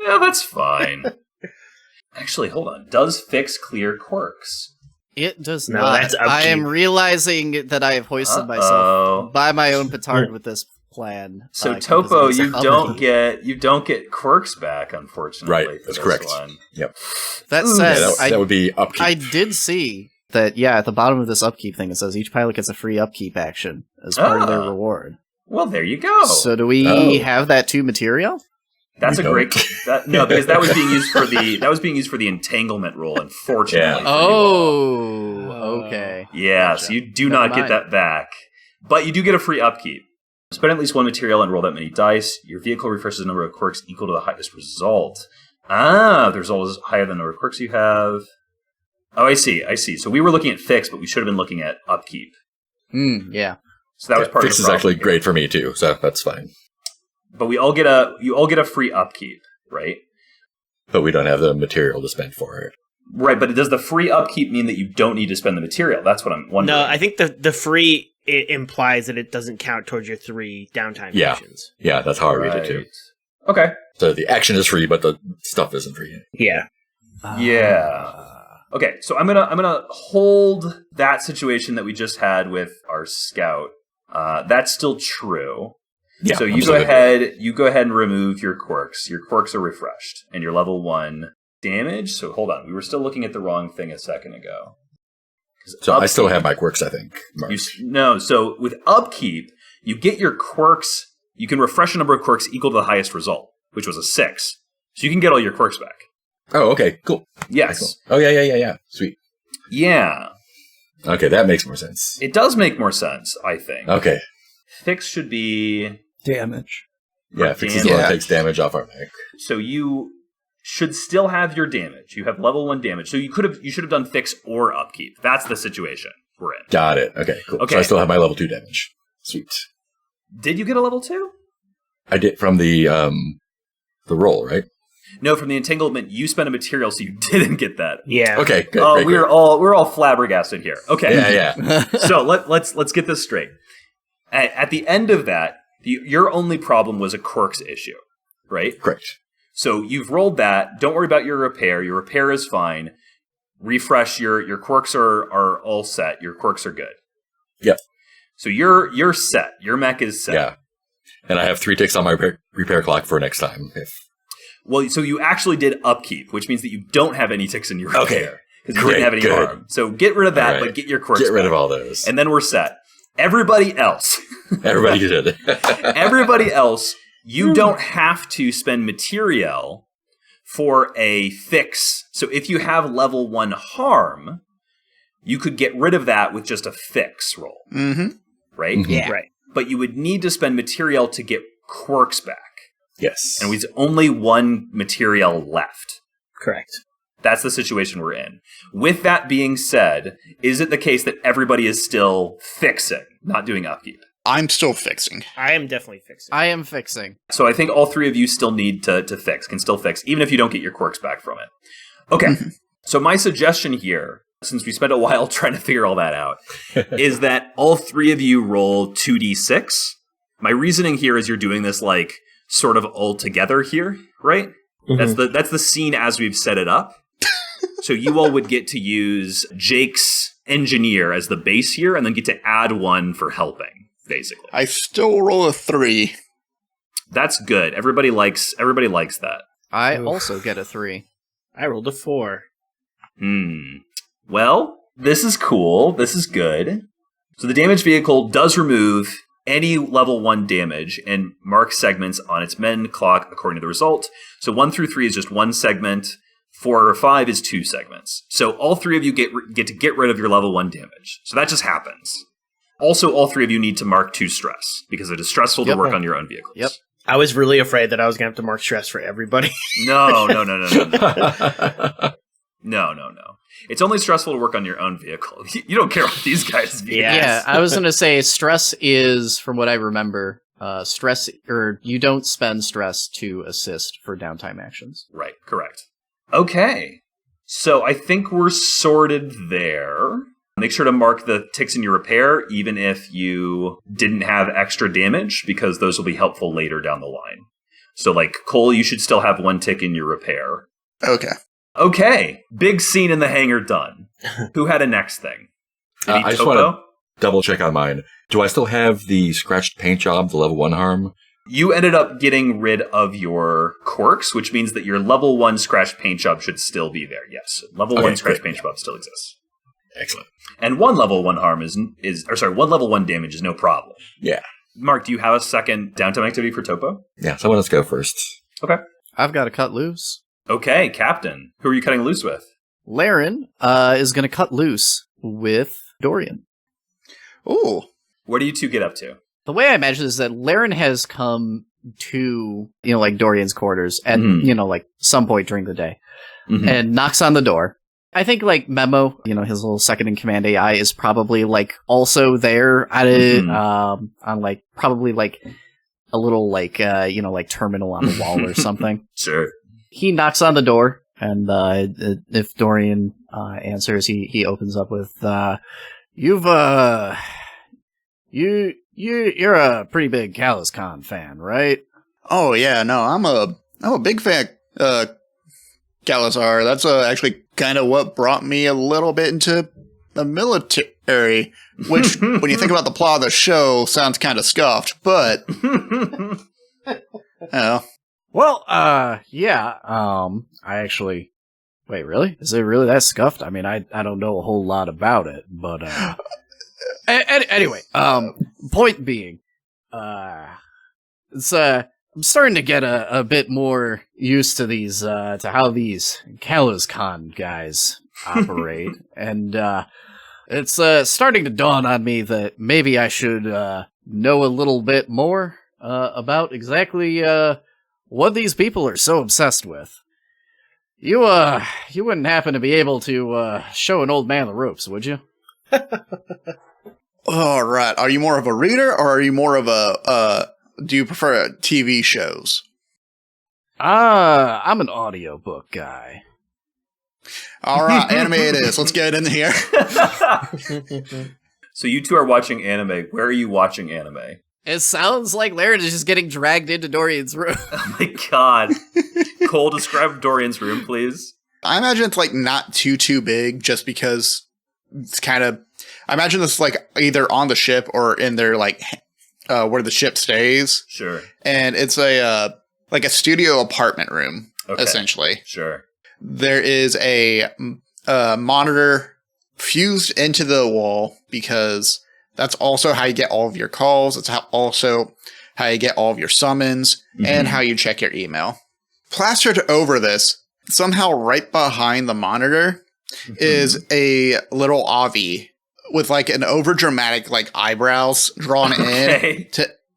Yeah, that's fine. Actually, hold on. Does fix clear quirks? It does not. That's upkeep. I am realizing that I have hoisted myself by my own petard with this plan. So Topo, you don't get quirks back, unfortunately. Right, that's correct. One. Yep. That said, that would be upkeep. I did see that. Yeah, at the bottom of this upkeep thing, it says each pilot gets a free upkeep action as part of their reward. Well, there you go. So do we have that 2 material? That's a great no, because that was being used for the entanglement roll, unfortunately. Oh, okay. Yeah, gotcha. So you do not get that back, but you do get a free upkeep. Spend at least one material and roll that many dice. Your vehicle refreshes the number of quirks equal to the highest result. The result is higher than the number of quirks you have. Oh, I see. So we were looking at fix, but we should have been looking at upkeep. Yeah. So that was part fix of the problem. is actually great for me too, so that's fine. But you all get a free upkeep, right? But we don't have the material to spend for it. Right, but does the free upkeep mean that you don't need to spend the material? That's what I'm wondering. No, I think the free it implies that it doesn't count towards your 3 downtime actions. Yeah, that's how I read it too. Okay. So the action is free, but the stuff isn't free. Yeah. Yeah. Okay, so I'm gonna hold that situation that we just had with our scout. That's still true. Yeah, so you go ahead and remove your quirks. Your quirks are refreshed, and your level 1 damage. So hold on, we were still looking at the wrong thing a second ago. So I still have my quirks, I think. So with upkeep, you get your quirks. You can refresh a number of quirks equal to the highest result, which was a 6. So you can get all your quirks back. Oh, okay, cool. Yes. Cool. Oh, yeah. Sweet. Yeah. Okay, that makes more sense. It does make more sense, I think. Okay. Fix should be damage. Yeah, fix is the one that takes damage off our mech. So you should still have your damage. You have level 1 damage. So you should have done fix or upkeep. That's the situation we're in. Got it. Okay, cool. Okay. So I still have my level 2 damage. Sweet. Did you get a level 2? I did from the roll, right? No, from the entanglement, you spent a material, so you didn't get that. Yeah. Okay, good. Oh, great, we're all flabbergasted here. Okay. Yeah. So let's get this straight. At the end of that, your only problem was a quirks issue, right? Correct. So you've rolled that. Don't worry about your repair. Your repair is fine. Refresh your quirks are all set. Your quirks are good. Yep. So you're set. Your mech is set. Yeah. And I have 3 ticks on my repair clock for next time. Well, so you actually did upkeep, which means that you don't have any ticks in your repair. Because you didn't have any harm. So get rid of that, but get your quirks Get rid back. of all those. And then we're set. Everybody else. Everybody did. Everybody else, you don't have to spend material for a fix. So if you have level 1 harm, you could get rid of that with just a fix roll. Mm-hmm. Right? Mm-hmm. Yeah. Right. But you would need to spend material to get quirks back. Yes. And with only 1 material left. Correct. That's the situation we're in. With that being said, is it the case that everybody is still fixing, not doing upkeep? I'm still fixing. I am definitely fixing. I am fixing. So I think all 3 of you still need to fix, can still fix, even if you don't get your quirks back from it. Okay, so my suggestion here, since we spent a while trying to figure all that out, is that all 3 of you roll 2d6. My reasoning here is you're doing this like sort of all together here, right? Mm-hmm. That's the scene as we've set it up. So you all would get to use Jake's engineer as the base here, and then get to add 1 for helping, basically. I still roll a 3. That's good. Everybody likes that. I also get a 3. I rolled a 4. Well, this is cool. This is good. So the damaged vehicle does remove any level 1 damage and mark segments on its mend clock according to the result. So 1 through 3 is just 1 segment. 4 or 5 is 2 segments. So all 3 of you get to get rid of your level 1 damage. So that just happens. Also, all 3 of you need to mark 2 stress, because it is stressful to work on your own vehicles. Yep. I was really afraid that I was going to have to mark stress for everybody. No. No. It's only stressful to work on your own vehicle. You don't care what these guys do. Yeah, I was going to say stress is, from what I remember, stress, or you don't spend stress to assist for downtime actions. Right, correct. Okay, so I think we're sorted there. Make sure to mark the ticks in your repair, even if you didn't have extra damage, because those will be helpful later down the line. So, like, Cole, you should still have 1 tick in your repair. Okay, big scene in the hangar done. Who had a next thing? I just want to double check on mine. Do I still have the scratched paint job, the level 1 harm? You ended up getting rid of your quirks, which means that your level 1 scratched paint job should still be there. Yes, level 1 scratched paint job still exists. Excellent. And 1 level 1 harm 1 level 1 damage is no problem. Yeah. Mark, do you have a second downtime activity for Topo? Yeah, someone else go first. Okay. I've got to cut loose. Okay, Captain. Who are you cutting loose with? Laren is going to cut loose with Dorian. Ooh. What do you 2 get up to? The way I imagine is that Laren has come to, like Dorian's quarters at, like some point during the day and knocks on the door. I think like Memo, his little second in command AI is probably like also there at it, on like probably like a little like, like terminal on the wall or something. Sure. He knocks on the door and, if Dorian, answers, he opens up with, you're a pretty big CalazCon fan, right? Oh yeah, no, I'm a big fan, Calazar. That's actually kind of what brought me a little bit into the military, which, when you think about the plot of the show, sounds kind of scuffed, but, Well, yeah, I actually, wait, really? Is it really that scuffed? I mean, I don't know a whole lot about it, but, anyway, point being, it's, I'm starting to get a bit more used to these, to how these CalazCon guys operate, and, it's, starting to dawn on me that maybe I should, know a little bit more, about exactly, what these people are so obsessed with. You wouldn't happen to be able to, show an old man the ropes, would you? All right. Are you more of a reader, or are you more of do you prefer TV shows? I'm an audiobook guy. All right, anime it is. Let's get in here. So you two are watching anime. Where are you watching anime? It sounds like Laren is just getting dragged into Dorian's room. Oh my god. Cole, describe Dorian's room, please. I imagine it's like not too big, just because it's kind of, I imagine this like either on the ship or in their like where the ship stays. Sure. And it's a like a studio apartment room, essentially. Sure. There is a monitor fused into the wall, because that's also how you get all of your calls. It's also how you get all of your summons and how you check your email. Plastered over this, somehow right behind the monitor, is a little Avi with like an overdramatic like eyebrows drawn in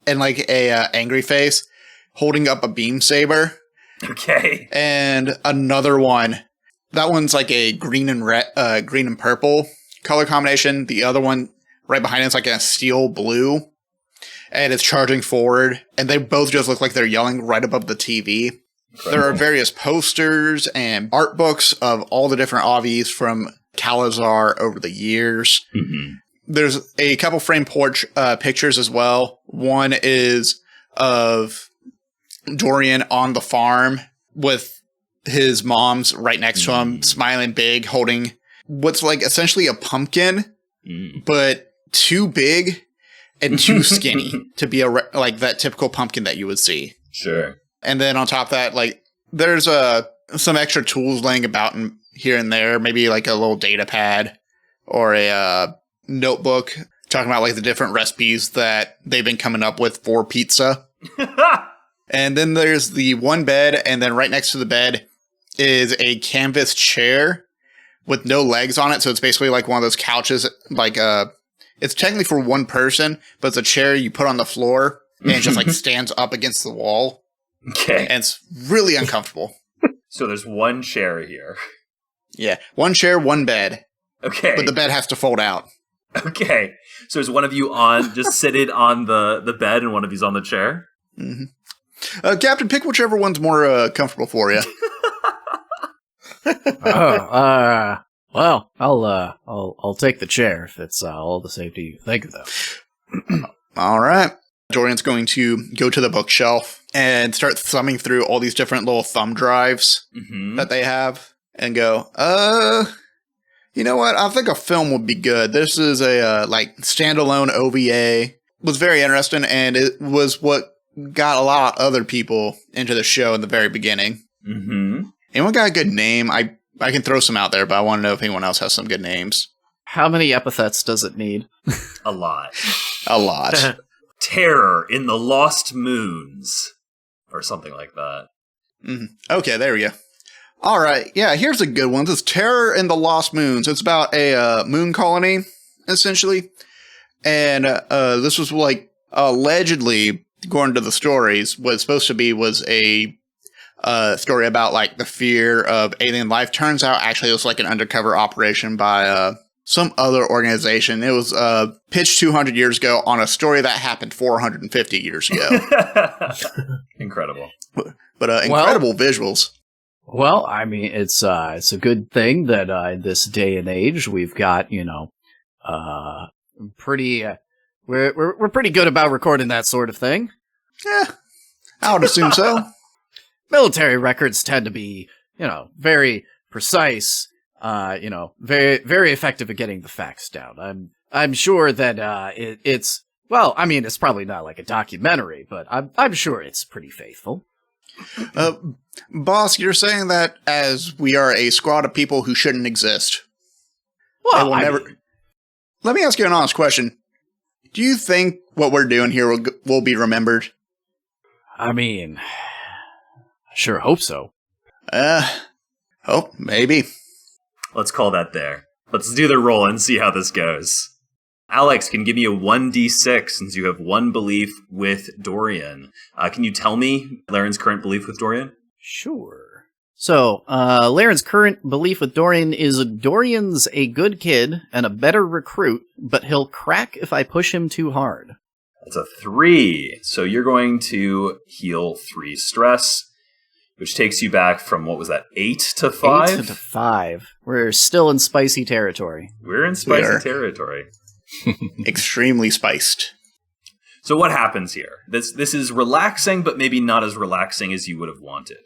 and like a angry face, holding up a Beam Saber. Okay. And another one. That one's like a green and purple color combination. The other one right behind it's like a steel blue, and it's charging forward, and they both just look like they're yelling right above the TV. Incredible. There are various posters and art books of all the different Avis from Calazar over the years. There's a couple frame porch pictures as well. One is of Dorian on the farm with his mom's right next to him, smiling big, holding what's like essentially a pumpkin, but too big and too skinny to be like that typical pumpkin that you would see. Sure. And then on top of that, like there's some extra tools laying about here and there, maybe like a little data pad or a notebook talking about like the different recipes that they've been coming up with for pizza. And then there's the one bed, and then right next to the bed is a canvas chair with no legs on it. So it's basically like one of those couches, like it's technically for one person, but it's a chair you put on the floor and it just like stands up against the wall. Okay. And it's really uncomfortable. So there's one chair here. Yeah. One chair, one bed. Okay. But the bed has to fold out. Okay. So there's one of you just seated on the bed and one of you's on the chair? Captain, pick whichever one's more comfortable for you. Well, I'll take the chair if it's all the safety you think of, though. All right. Dorian's going to go to the bookshelf and start thumbing through all these different little thumb drives that they have and go, you know what? I think a film would be good. This is a like standalone OVA. It was very interesting, and it was what got a lot of other people into the show in the very beginning. Anyone got a good name? I can throw some out there, but I want to know if anyone else has some good names. How many epithets does it need? A lot. A lot. Terror in the Lost Moons. Or something like that. Okay, there we go. All right. Yeah, here's a good one. This is Terror in the Lost Moons. It's about a moon colony, essentially. And this was like allegedly, according to the stories, what it's supposed to be was a story about like the fear of alien life. Turns out actually it was like an undercover operation by some other organization. It was pitched 200 years ago on a story that happened 450 years ago. Incredible. But incredible visuals. Well, I mean, it's a good thing that in this day and age we've got, pretty we're pretty good about recording that sort of thing. Yeah, I would assume so. Military records tend to be, very precise, very very effective at getting the facts down. I'm sure that it's well, I mean, it's probably not like a documentary, but I'm sure it's pretty faithful. Boss, you're saying that as we are a squad of people who shouldn't exist. Well, Let me ask you an honest question. Do you think what we're doing here will be remembered? I mean, I sure hope so. Maybe. Let's call that there. Let's do the roll and see how this goes. Alex can give me a 1d6 since you have one belief with Dorian. Can you tell me Laren's current belief with Dorian? Sure. So, Laren's current belief with Dorian is Dorian's a good kid and a better recruit, but he'll crack if I push him too hard. That's a 3. So you're going to heal 3 stress, which takes you back from, what was that, 8 to 5? 8 to 5. We're still in spicy territory. We're in spicy territory. Extremely spiced. So what happens here? This is relaxing, but maybe not as relaxing as you would have wanted.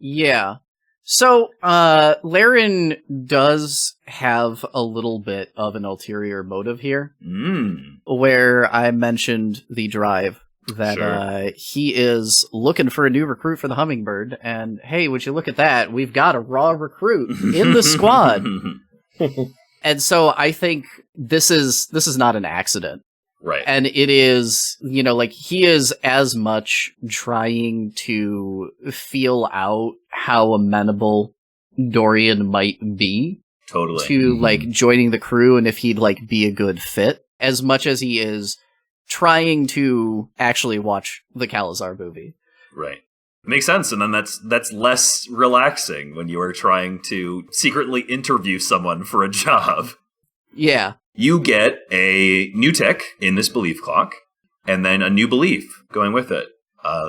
Yeah. So, Laren does have a little bit of an ulterior motive here. Where I mentioned the drive, that he is looking for a new recruit for the Hummingbird, and hey, would you look at that? We've got a raw recruit in the squad. And so I think this is not an accident. Right. And it is, he is as much trying to feel out how amenable Dorian might be totally to, joining the crew and if he'd, be a good fit, as much as he is trying to actually watch the Calazar movie. Right. Makes sense. And then that's less relaxing when you are trying to secretly interview someone for a job. Yeah. You get a new tick in this belief clock, and then a new belief going with it.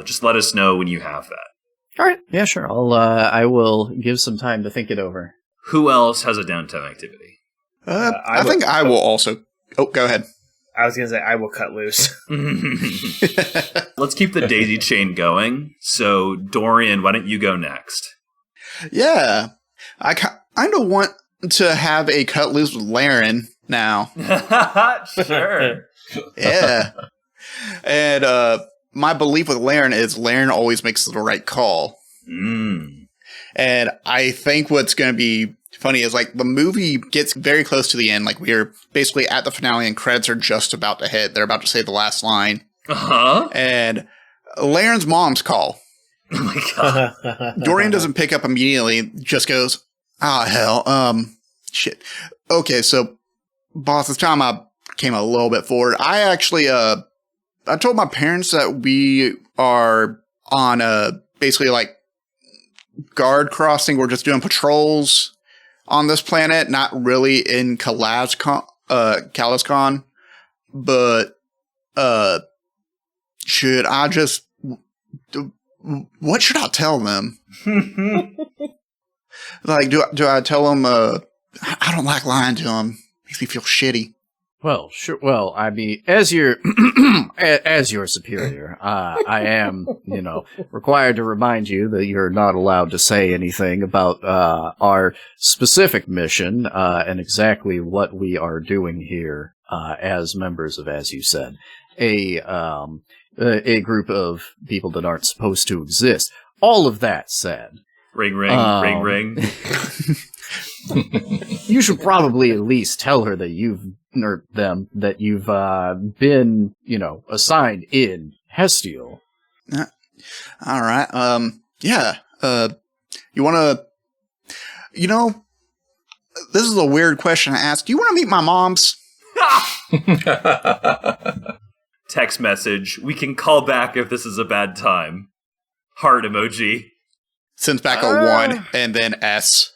Just let us know when you have that. All right. Yeah, sure. I will give some time to think it over. Who else has a downtime activity? I think I will also. Oh, go ahead. I was going to say, I will cut loose. Let's keep the daisy chain going. So, Dorian, why don't you go next? Yeah. I kind of want to have a cut loose with Laren now. Sure. Yeah. And my belief with Laren is Laren always makes the right call. And I think what's going to be funny is the movie gets very close to the end. We're basically at the finale and credits are just about to hit. They're about to say the last line. And Laren's mom's call. Oh my god. Dorian doesn't pick up immediately, just goes, hell, shit. Okay, so boss, this time I came a little bit forward. I actually, I told my parents that we are on basically guard crossing. We're just doing patrols on this planet, not really in CalazCon, but should I just, what should I tell them? Do I tell them, I don't like lying to them. Makes me feel shitty. Well, sure. Well, I mean, as your superior, I am, required to remind you that you're not allowed to say anything about our specific mission and exactly what we are doing here as members of, as you said, a group of people that aren't supposed to exist. All of that said, ring, ring, ring, ring. You should probably at least tell her that you've been, assigned in Hestial. All right. Yeah. You want to, this is a weird question to ask. Do you want to meet my moms? text message. We can call back if this is a bad time. Heart emoji. Sends back a 1 and then S.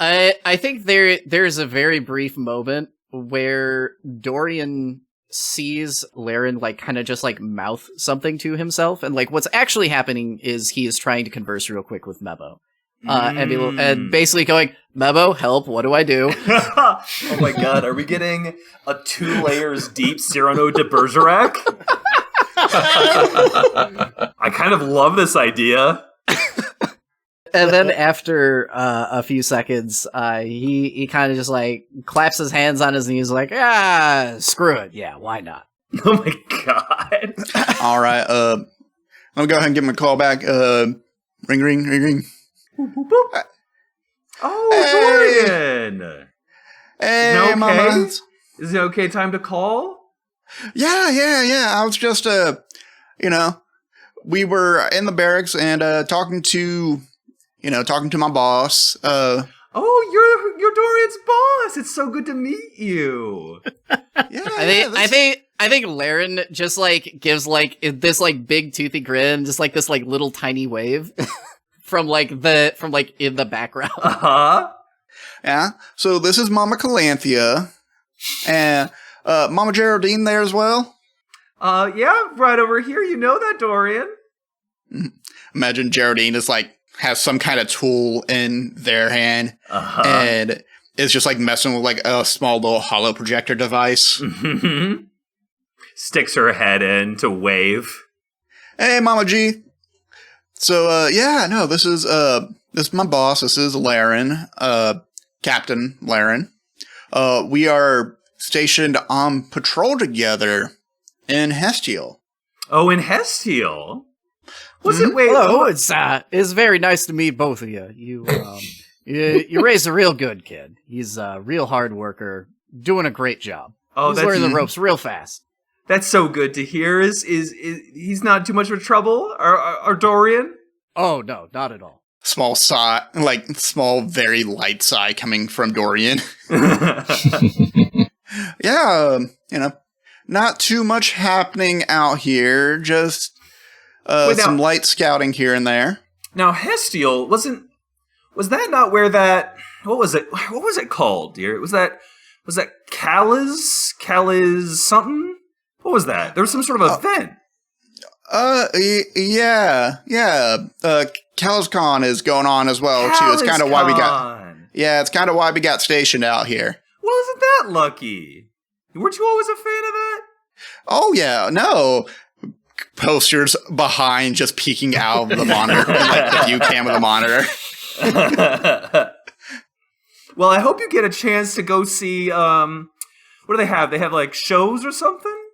I think there's a very brief moment where Dorian sees Laren like kind of just like mouth something to himself, and like what's actually happening is he is trying to converse real quick with Mebo. And basically going, Mebo, help, what do I do? Oh my god, are we getting a 2 layers deep Cyrano de Bergerac? I kind of love this idea. And then after a few seconds, he kind of just like claps his hands on his knees like, screw it. Yeah, why not? Oh my god. All right, let me go ahead and give him a call back. Ring, ring, ring, ring. Boop, boop, boop. Oh, Dorian! Hey, Is it okay? mama. Is it okay time to call? Yeah. I was just, we were in the barracks and talking to my boss. Oh, you're Dorian's boss. It's so good to meet you. I think Laren just like gives like this like big toothy grin, just like this like little tiny wave from in the background. Uh-huh. Yeah. So this is Mama Calanthea and Mama Geraldine there as well. Yeah, right over here. You know that, Dorian. Imagine Geraldine is like has some kind of tool in their hand and is just like messing with like a small little hollow projector device. Mm-hmm. Sticks her head in to wave. Hey, Mama G. So, this is my boss. This is Laren, Captain Laren. We are stationed on patrol together in Hestiel. Oh, in Hestiel? Was it? Wait. Hello, it's very nice to meet both of you. You raised a real good kid. He's a real hard worker, doing a great job. Oh, he's learning the ropes real fast. That's so good to hear. Is he's not too much of a trouble? Or Dorian? Oh no, not at all. Small sigh, like small, very light sigh coming from Dorian. Yeah, not too much happening out here. Just some light scouting here and there. Now, Hestiel was that not where that? What was it? What was it called, dear? Was that Calaz something? What was that? There was some sort of event. Yeah. CalazCon is going on as well too. It's kind of why we got. Yeah, it's kind of why we got stationed out here. Well, isn't that lucky? Weren't you always a fan of that? Oh yeah, no. Posters behind just peeking out of the monitor, like the view cam of the monitor. Well, I hope you get a chance to go see. What do they have? They have like shows or something.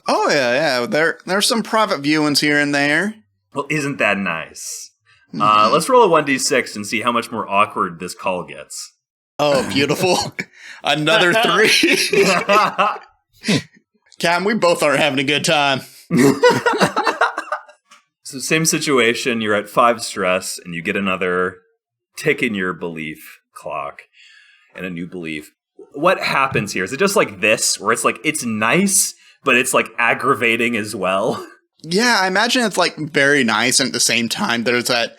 Oh yeah. There's some private viewings here and there. Well, isn't that nice? Let's roll a 1d6 and see how much more awkward this call gets. Oh, beautiful! Another 3. Cam, we both are having a good time. So same situation, you're at 5 stress, and you get another tick in your belief clock, and a new belief. What happens here? Is it just like this, where it's like, it's nice, but it's like aggravating as well? Yeah, I imagine it's like very nice, and at the same time, there's that,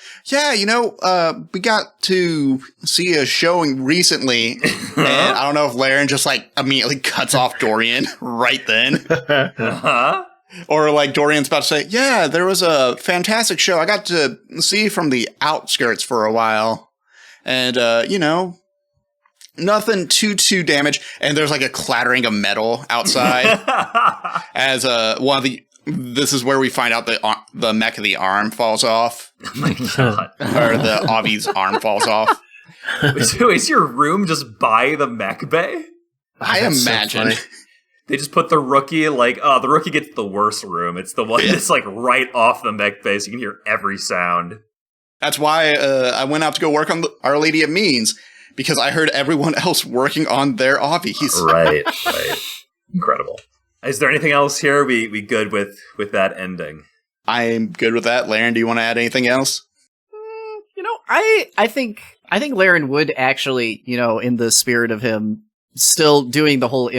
we got to see a showing recently, and I don't know if Laren just like immediately cuts off Dorian right then. Or like Dorian's about to say, yeah, there was a fantastic show. I got to see from the outskirts for a while. And, nothing too damage. And there's like a clattering of metal outside as this is where we find out the mech of the arm falls off. Oh my god. Or the Avi's arm falls off. So is your room just by the mech bay? I imagine. So they just put the rookie the rookie gets the worst room. It's the one that's like right off the mech bay, so you can hear every sound. That's why I went out to go work on Our Lady of Means, because I heard everyone else working on their Avies. Right. Incredible. Is there anything else here? We good with that ending? I'm good with that. Laren, do you want to add anything else? I think Laren would actually, in the spirit of him, still doing the whole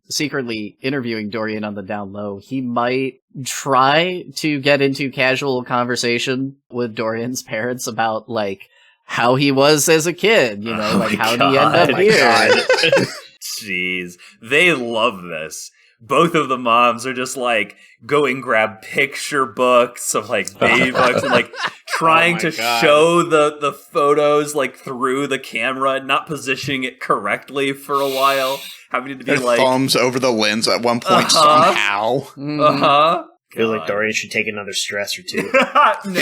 secretly interviewing Dorian on the down low, he might try to get into casual conversation with Dorian's parents about, like, how he was as a kid, you know, like, how did he end up here? Jeez. They love this. Both of the moms are just like going grab picture books of like baby books and like trying to show the photos like through the camera, not positioning it correctly for a while. Having to be like thumbs over the lens at one point somehow. I feel like Dorian should take another stress or two. I'm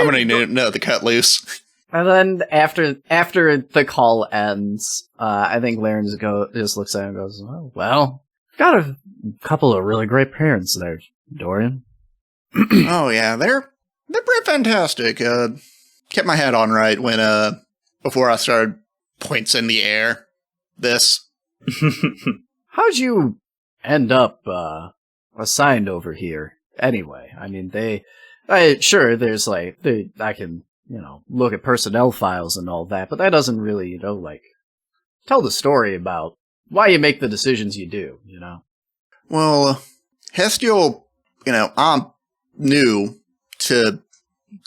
gonna need to know the cut loose. And then after the call ends, I think Larens just looks at him and goes, "Oh, well, got a couple of really great parents there, Dorian." Oh yeah, they're pretty fantastic. Kept my head on right when before I started points in the air. How'd you end up assigned over here? Anyway, I mean, sure, there's like I can, you know, look at personnel files and all that, but that doesn't really, you know, like, tell the story about why you make the decisions you do, you know? Well, Hestial, you know, I'm new to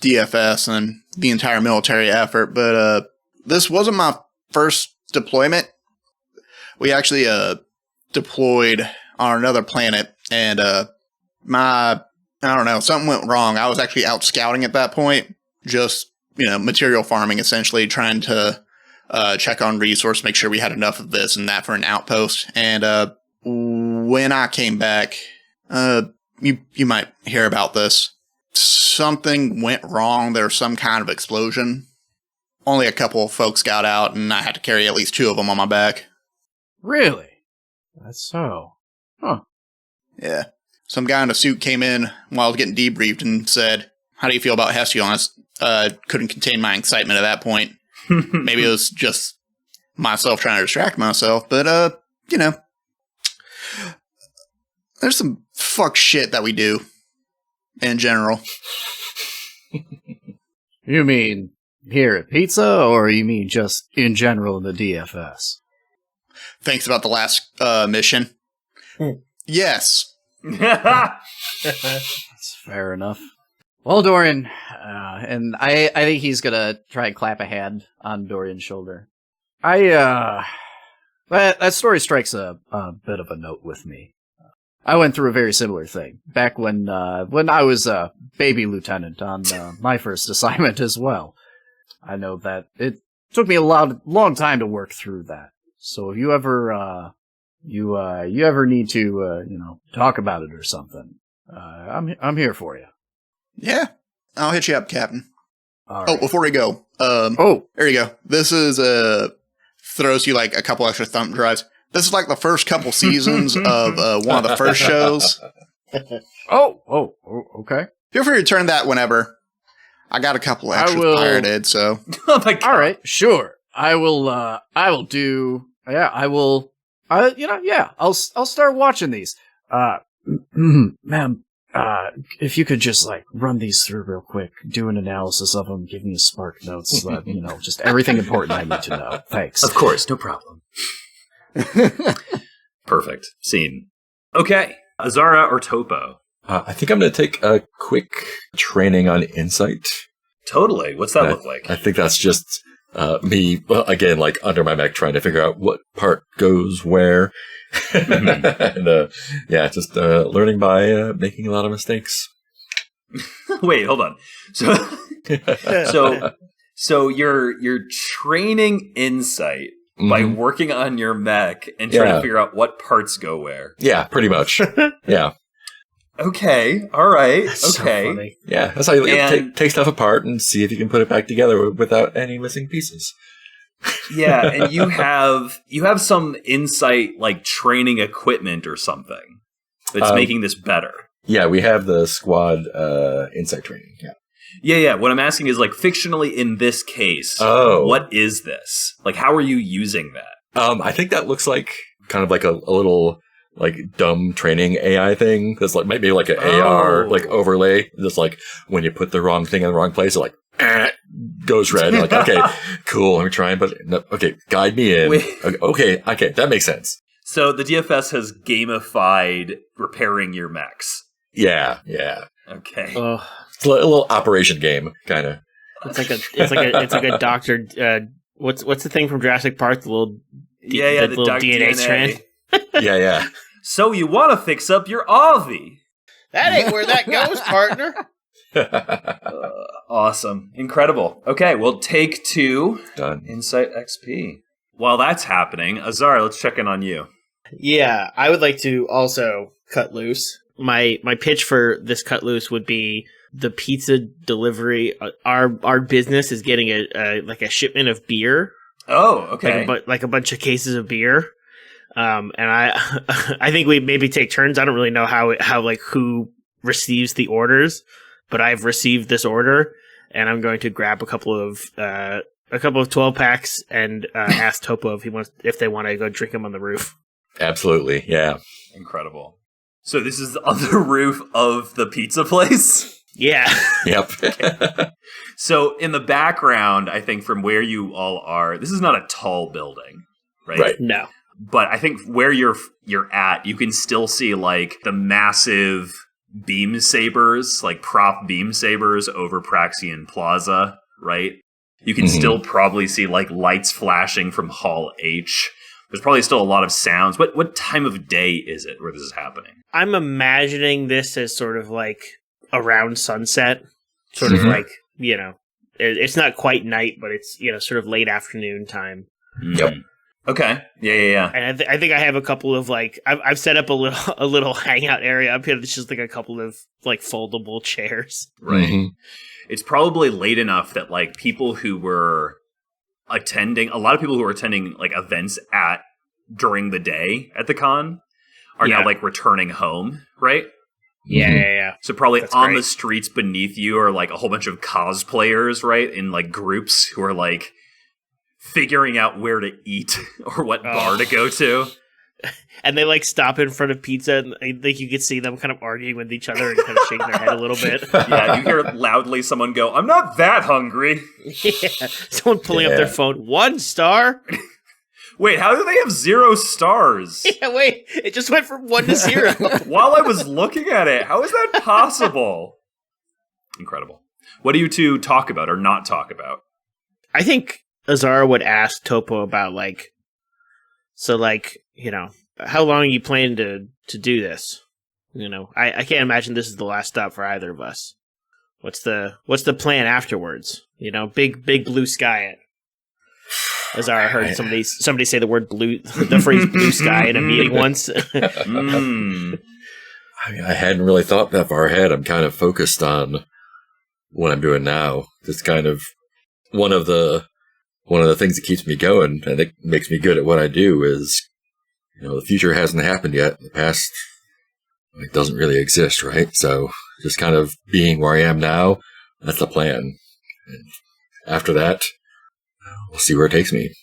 DFS and the entire military effort, but this wasn't my first deployment. We actually deployed on another planet, and I don't know, something went wrong. I was actually out scouting at that point, just, you know, material farming, essentially, trying to check on resource, make sure we had enough of this and that for an outpost. And when I came back, you might hear about this. Something went wrong. There was some kind of explosion. Only a couple of folks got out, and I had to carry at least 2 of them on my back. Really? That's so. Huh. Yeah. Some guy in a suit came in while I was getting debriefed and said, "How do you feel about Hestial?" I couldn't contain my excitement at that point. Maybe it was just myself trying to distract myself, but, you know, there's some fuck shit that we do in general. You mean here at PizZA, or you mean just in general in the DFS? Thanks about the last mission. Yes. That's fair enough. Well, Dorian, and I think he's gonna try and clap a hand on Dorian's shoulder. That story strikes a bit of a note with me. I went through a very similar thing back when I was a baby lieutenant on my first assignment as well. I know that it took me a long time to work through that. So if you ever you ever need to you know, talk about it or something, I'm here for you. Yeah, I'll hit you up, Captain. All Oh, right. before we go, there you go. This is throws you like a couple extra thumb drives. This is like the first couple seasons of one of the first shows. Oh, okay. Feel free to return that whenever. I got a couple extras pirated, so. Oh my God. All right, sure. I will do. Yeah, I will. I'll start watching these. Ma'am, if you could just like run these through real quick, do an analysis of them, give me a spark notes, you know, just everything important I need to know. Thanks. Of course, no problem. Perfect. Scene. Okay. Azara or Topo? I think I'm going to take a quick training on insight. Totally. What's that look like? I think that's just me, well, again, like under my mech trying to figure out what part goes where. And just learning by making a lot of mistakes. Wait, hold on. So you're training insight by working on your mech and trying to figure out what parts go where. Yeah, pretty much. Yeah. Okay. All right. That's okay. So funny. Yeah, that's how you take stuff apart and see if you can put it back together without any missing pieces. Yeah, and you have some insight like training equipment or something that's making this better. Yeah, we have the squad insight training. Yeah. Yeah. What I'm asking is like fictionally in this case, what is this? Like, how are you using that? I think that looks like kind of like a little like dumb training AI thing. That's like maybe like an AR like overlay. Just like when you put the wrong thing in the wrong place, it like goes red. Like, okay, cool. Let me try, but no, okay, guide me in. Okay, that makes sense. So the DFS has gamified repairing your mechs. Yeah. Okay. It's a little operation game, kind of. It's like a doctor. What's the thing from Jurassic Park? The little the little DNA strand. Yeah. So you want to fix up your RV? That ain't where that goes, partner. Awesome. Incredible. Okay, well, take 2. Done. Insight XP. While that's happening, Azar, let's check in on you. Yeah, I would like to also cut loose. My pitch for this cut loose would be the pizza delivery. Our business is getting a shipment of beer. Oh, okay. Like a bunch of cases of beer. And I think we maybe take turns. I don't really know how who receives the orders, but I've received this order, and I'm going to grab a couple of 12 packs and ask Topo if they want to go drink them on the roof. Absolutely, yeah. Incredible. So this is on the roof of the pizza place? Yeah. Yep. So in the background, I think from where you all are, this is not a tall building, right? Right. No. But I think where you're at, you can still see like the massive beam sabers, like prop beam sabers over Praxian Plaza, right? You can still probably see like lights flashing from Hall H. There's probably still a lot of sounds. What time of day is it where this is happening? I'm imagining this as sort of like around sunset, sort of like, it's not quite night, but it's, sort of late afternoon time. Yep. Okay. Yeah. And I think I have a couple of like I've set up a little hangout area up here. That's just like a couple of like foldable chairs. Right. Mm-hmm. It's probably late enough that like people who were attending, a lot of people who were attending like events during the day at the con are now like returning home, right? Yeah. So probably That's on great. the streets beneath you are like a whole bunch of cosplayers, right? In like groups who are like figuring out where to eat or what bar to go to. And they like stop in front of pizza, and I think you could see them kind of arguing with each other and kind of shaking their head a little bit. Yeah, you hear loudly someone go, "I'm not that hungry." Yeah, someone pulling up their phone. 1 star. Wait, how do they have 0 stars? Yeah, wait, it just went from 1 to 0. While I was looking at it, how is that possible? Incredible. What do you two talk about or not talk about? I think Azara would ask Topo about how long are you planning to do this? I can't imagine this is the last stop for either of us. What's the plan afterwards? Big blue sky it. Azara heard somebody say the word blue, the phrase blue sky in a meeting once. I hadn't really thought that far ahead. I'm kind of focused on what I'm doing now. It's kind of one of the things that keeps me going and it makes me good at what I do is, the future hasn't happened yet. The past doesn't really exist, right? So just kind of being where I am now, that's the plan. And after that, we'll see where it takes me.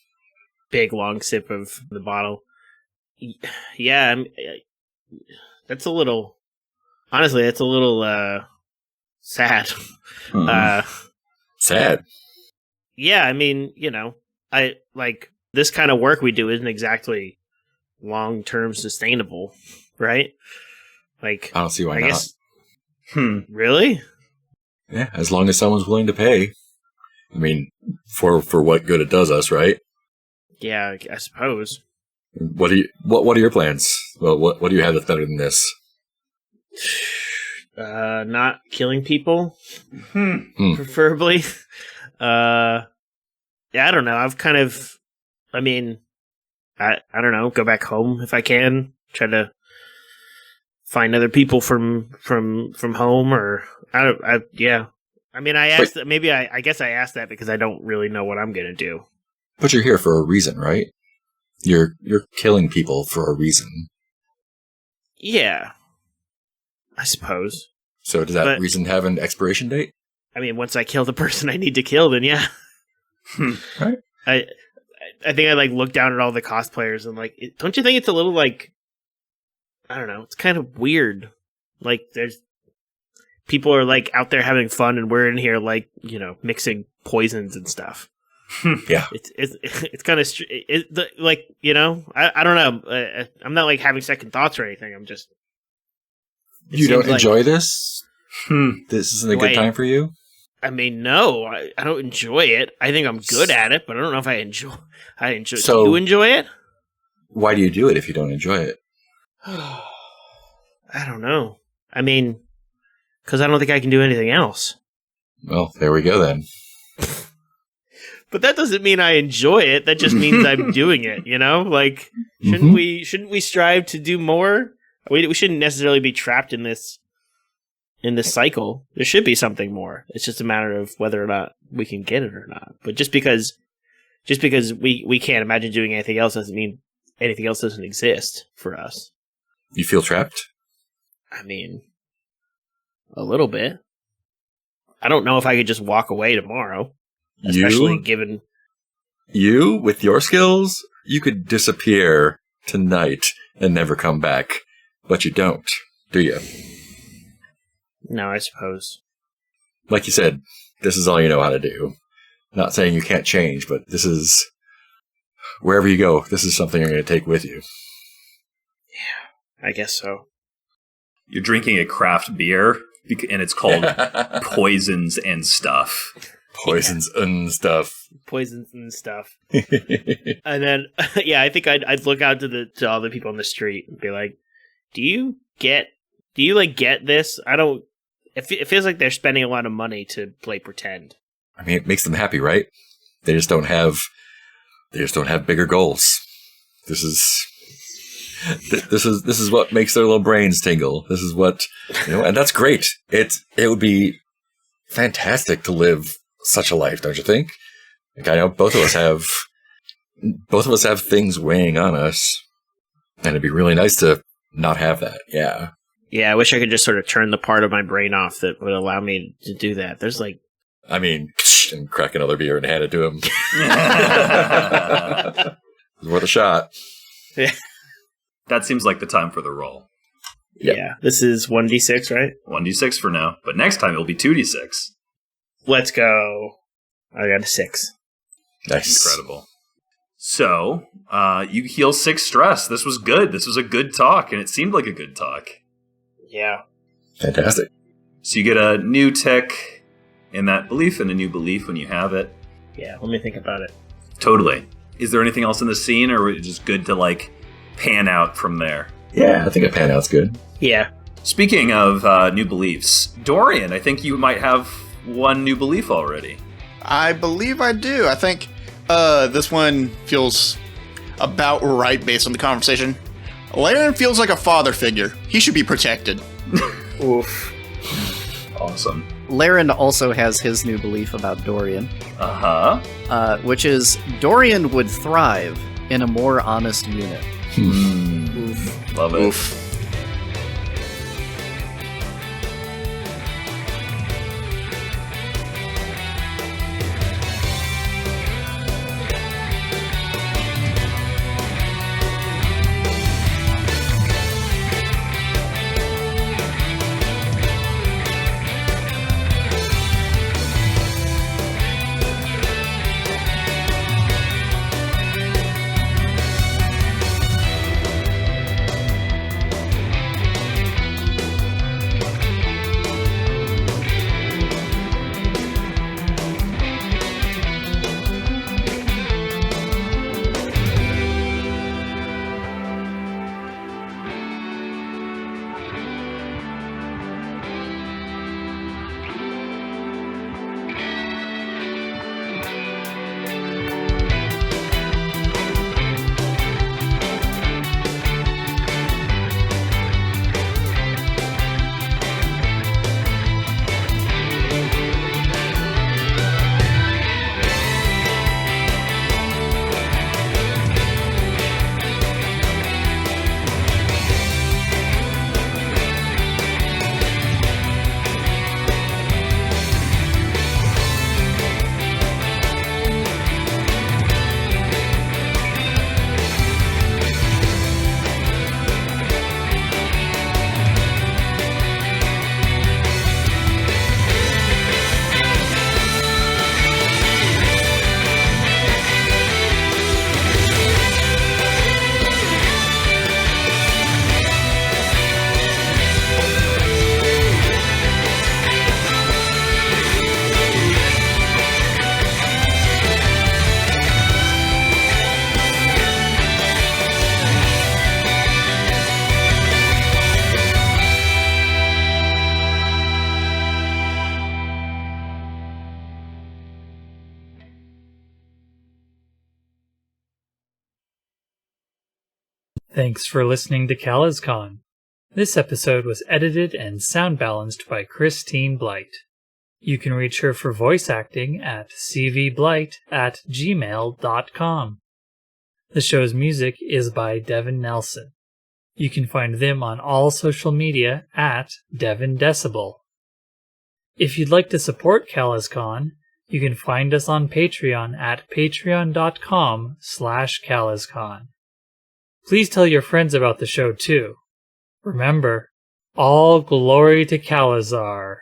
Big long sip of the bottle. Yeah, that's a little. Honestly, that's a little sad. Sad. Yeah, I mean, I like this kind of work we do isn't exactly long-term sustainable, right? Like, I don't see why I not. guess. Really? Yeah, as long as someone's willing to pay. I mean, for what good it does us, right? Yeah, I suppose. What are your plans? Well, what do you have that's better than this? Not killing people, preferably. Yeah, I don't know. I've kind of, I mean, I don't know. Go back home if I can. Try to find other people from home, or yeah. I mean, I asked. Maybe I guess I asked that because I don't really know what I'm gonna do. But you're here for a reason, right? You're killing people for a reason. Yeah, I suppose. So does that reason have an expiration date? I mean, once I kill the person I need to kill, then yeah. Right. I think I look down at all the cosplayers and don't you think it's a little I don't know, it's kind of weird. There's people are like out there having fun, and we're in here like mixing poisons and stuff. Yeah, it's kind of like I don't know. I'm not like having second thoughts or anything. I'm just. You don't enjoy this? This isn't a good time for you? I mean, no, I don't enjoy it. I think I'm good at it, but I don't know if I enjoy. So, do you enjoy it? Why do you do it if you don't enjoy it? I don't know. I mean, because I don't think I can do anything else. Well, there we go then. But that doesn't mean I enjoy it. That just means I'm doing it. Like shouldn't we strive to do more? We shouldn't necessarily be trapped in this cycle. There should be something more. It's just a matter of whether or not we can get it or not. But just because we can't imagine doing anything else doesn't mean anything else doesn't exist for us. You feel trapped? I mean, a little bit. I don't know if I could just walk away tomorrow. Especially given... You, with your skills, you could disappear tonight and never come back. But you don't, do you? No, I suppose. Like you said, this is all you know how to do. Not saying you can't change, but this is... Wherever you go, this is something you're going to take with you. Yeah, I guess so. You're drinking a craft beer, and it's called Poisons and Stuff. Poisons and stuff. Poisons and stuff. And then, I think I'd look out to all the people on the street and be like, do you get this? I don't, it feels like they're spending a lot of money to play pretend. I mean, it makes them happy, right? They just don't have bigger goals. This is what makes their little brains tingle. This is what, and that's great. It would be fantastic to live such a life, don't you think? Like, I know both of us have things weighing on us, and it'd be really nice to not have that. Yeah. Yeah, I wish I could just sort of turn the part of my brain off that would allow me to do that. There's like, I mean, and crack another beer and hand it to him. It's worth a shot. Yeah. That seems like the time for the roll. Yep. Yeah, this is 1d6, right? 1d6 for now, but next time it'll be 2d6. Let's go. I got a 6. Nice. Incredible. So, you heal 6 stress. This was good. This was a good talk, and it seemed like a good talk. Yeah. Fantastic. So you get a new tick in that belief and a new belief when you have it. Yeah, let me think about it. Totally. Is there anything else in the scene, or is it just good to, like, pan out from there? Yeah, I think a pan out's good. Yeah. Speaking of new beliefs, Dorian, I think you might have one new belief already. I believe I do. I think this one feels about right based on the conversation. Laren feels like a father figure. He should be protected. Oof. Awesome. Laren also has his new belief about Dorian. Uh-huh. Which is Dorian would thrive in a more honest unit. Oof. Love it. Oof. Thanks for listening to CalazCon. This episode was edited and sound balanced by Christine Blight. You can reach her for voice acting at cvblight@gmail.com. The show's music is by Devin Nelson. You can find them on all social media at Devin Decibel. If you'd like to support CalazCon, you can find us on Patreon at patreon.com/CalazCon. Please tell your friends about the show too. Remember, all glory to Calazar.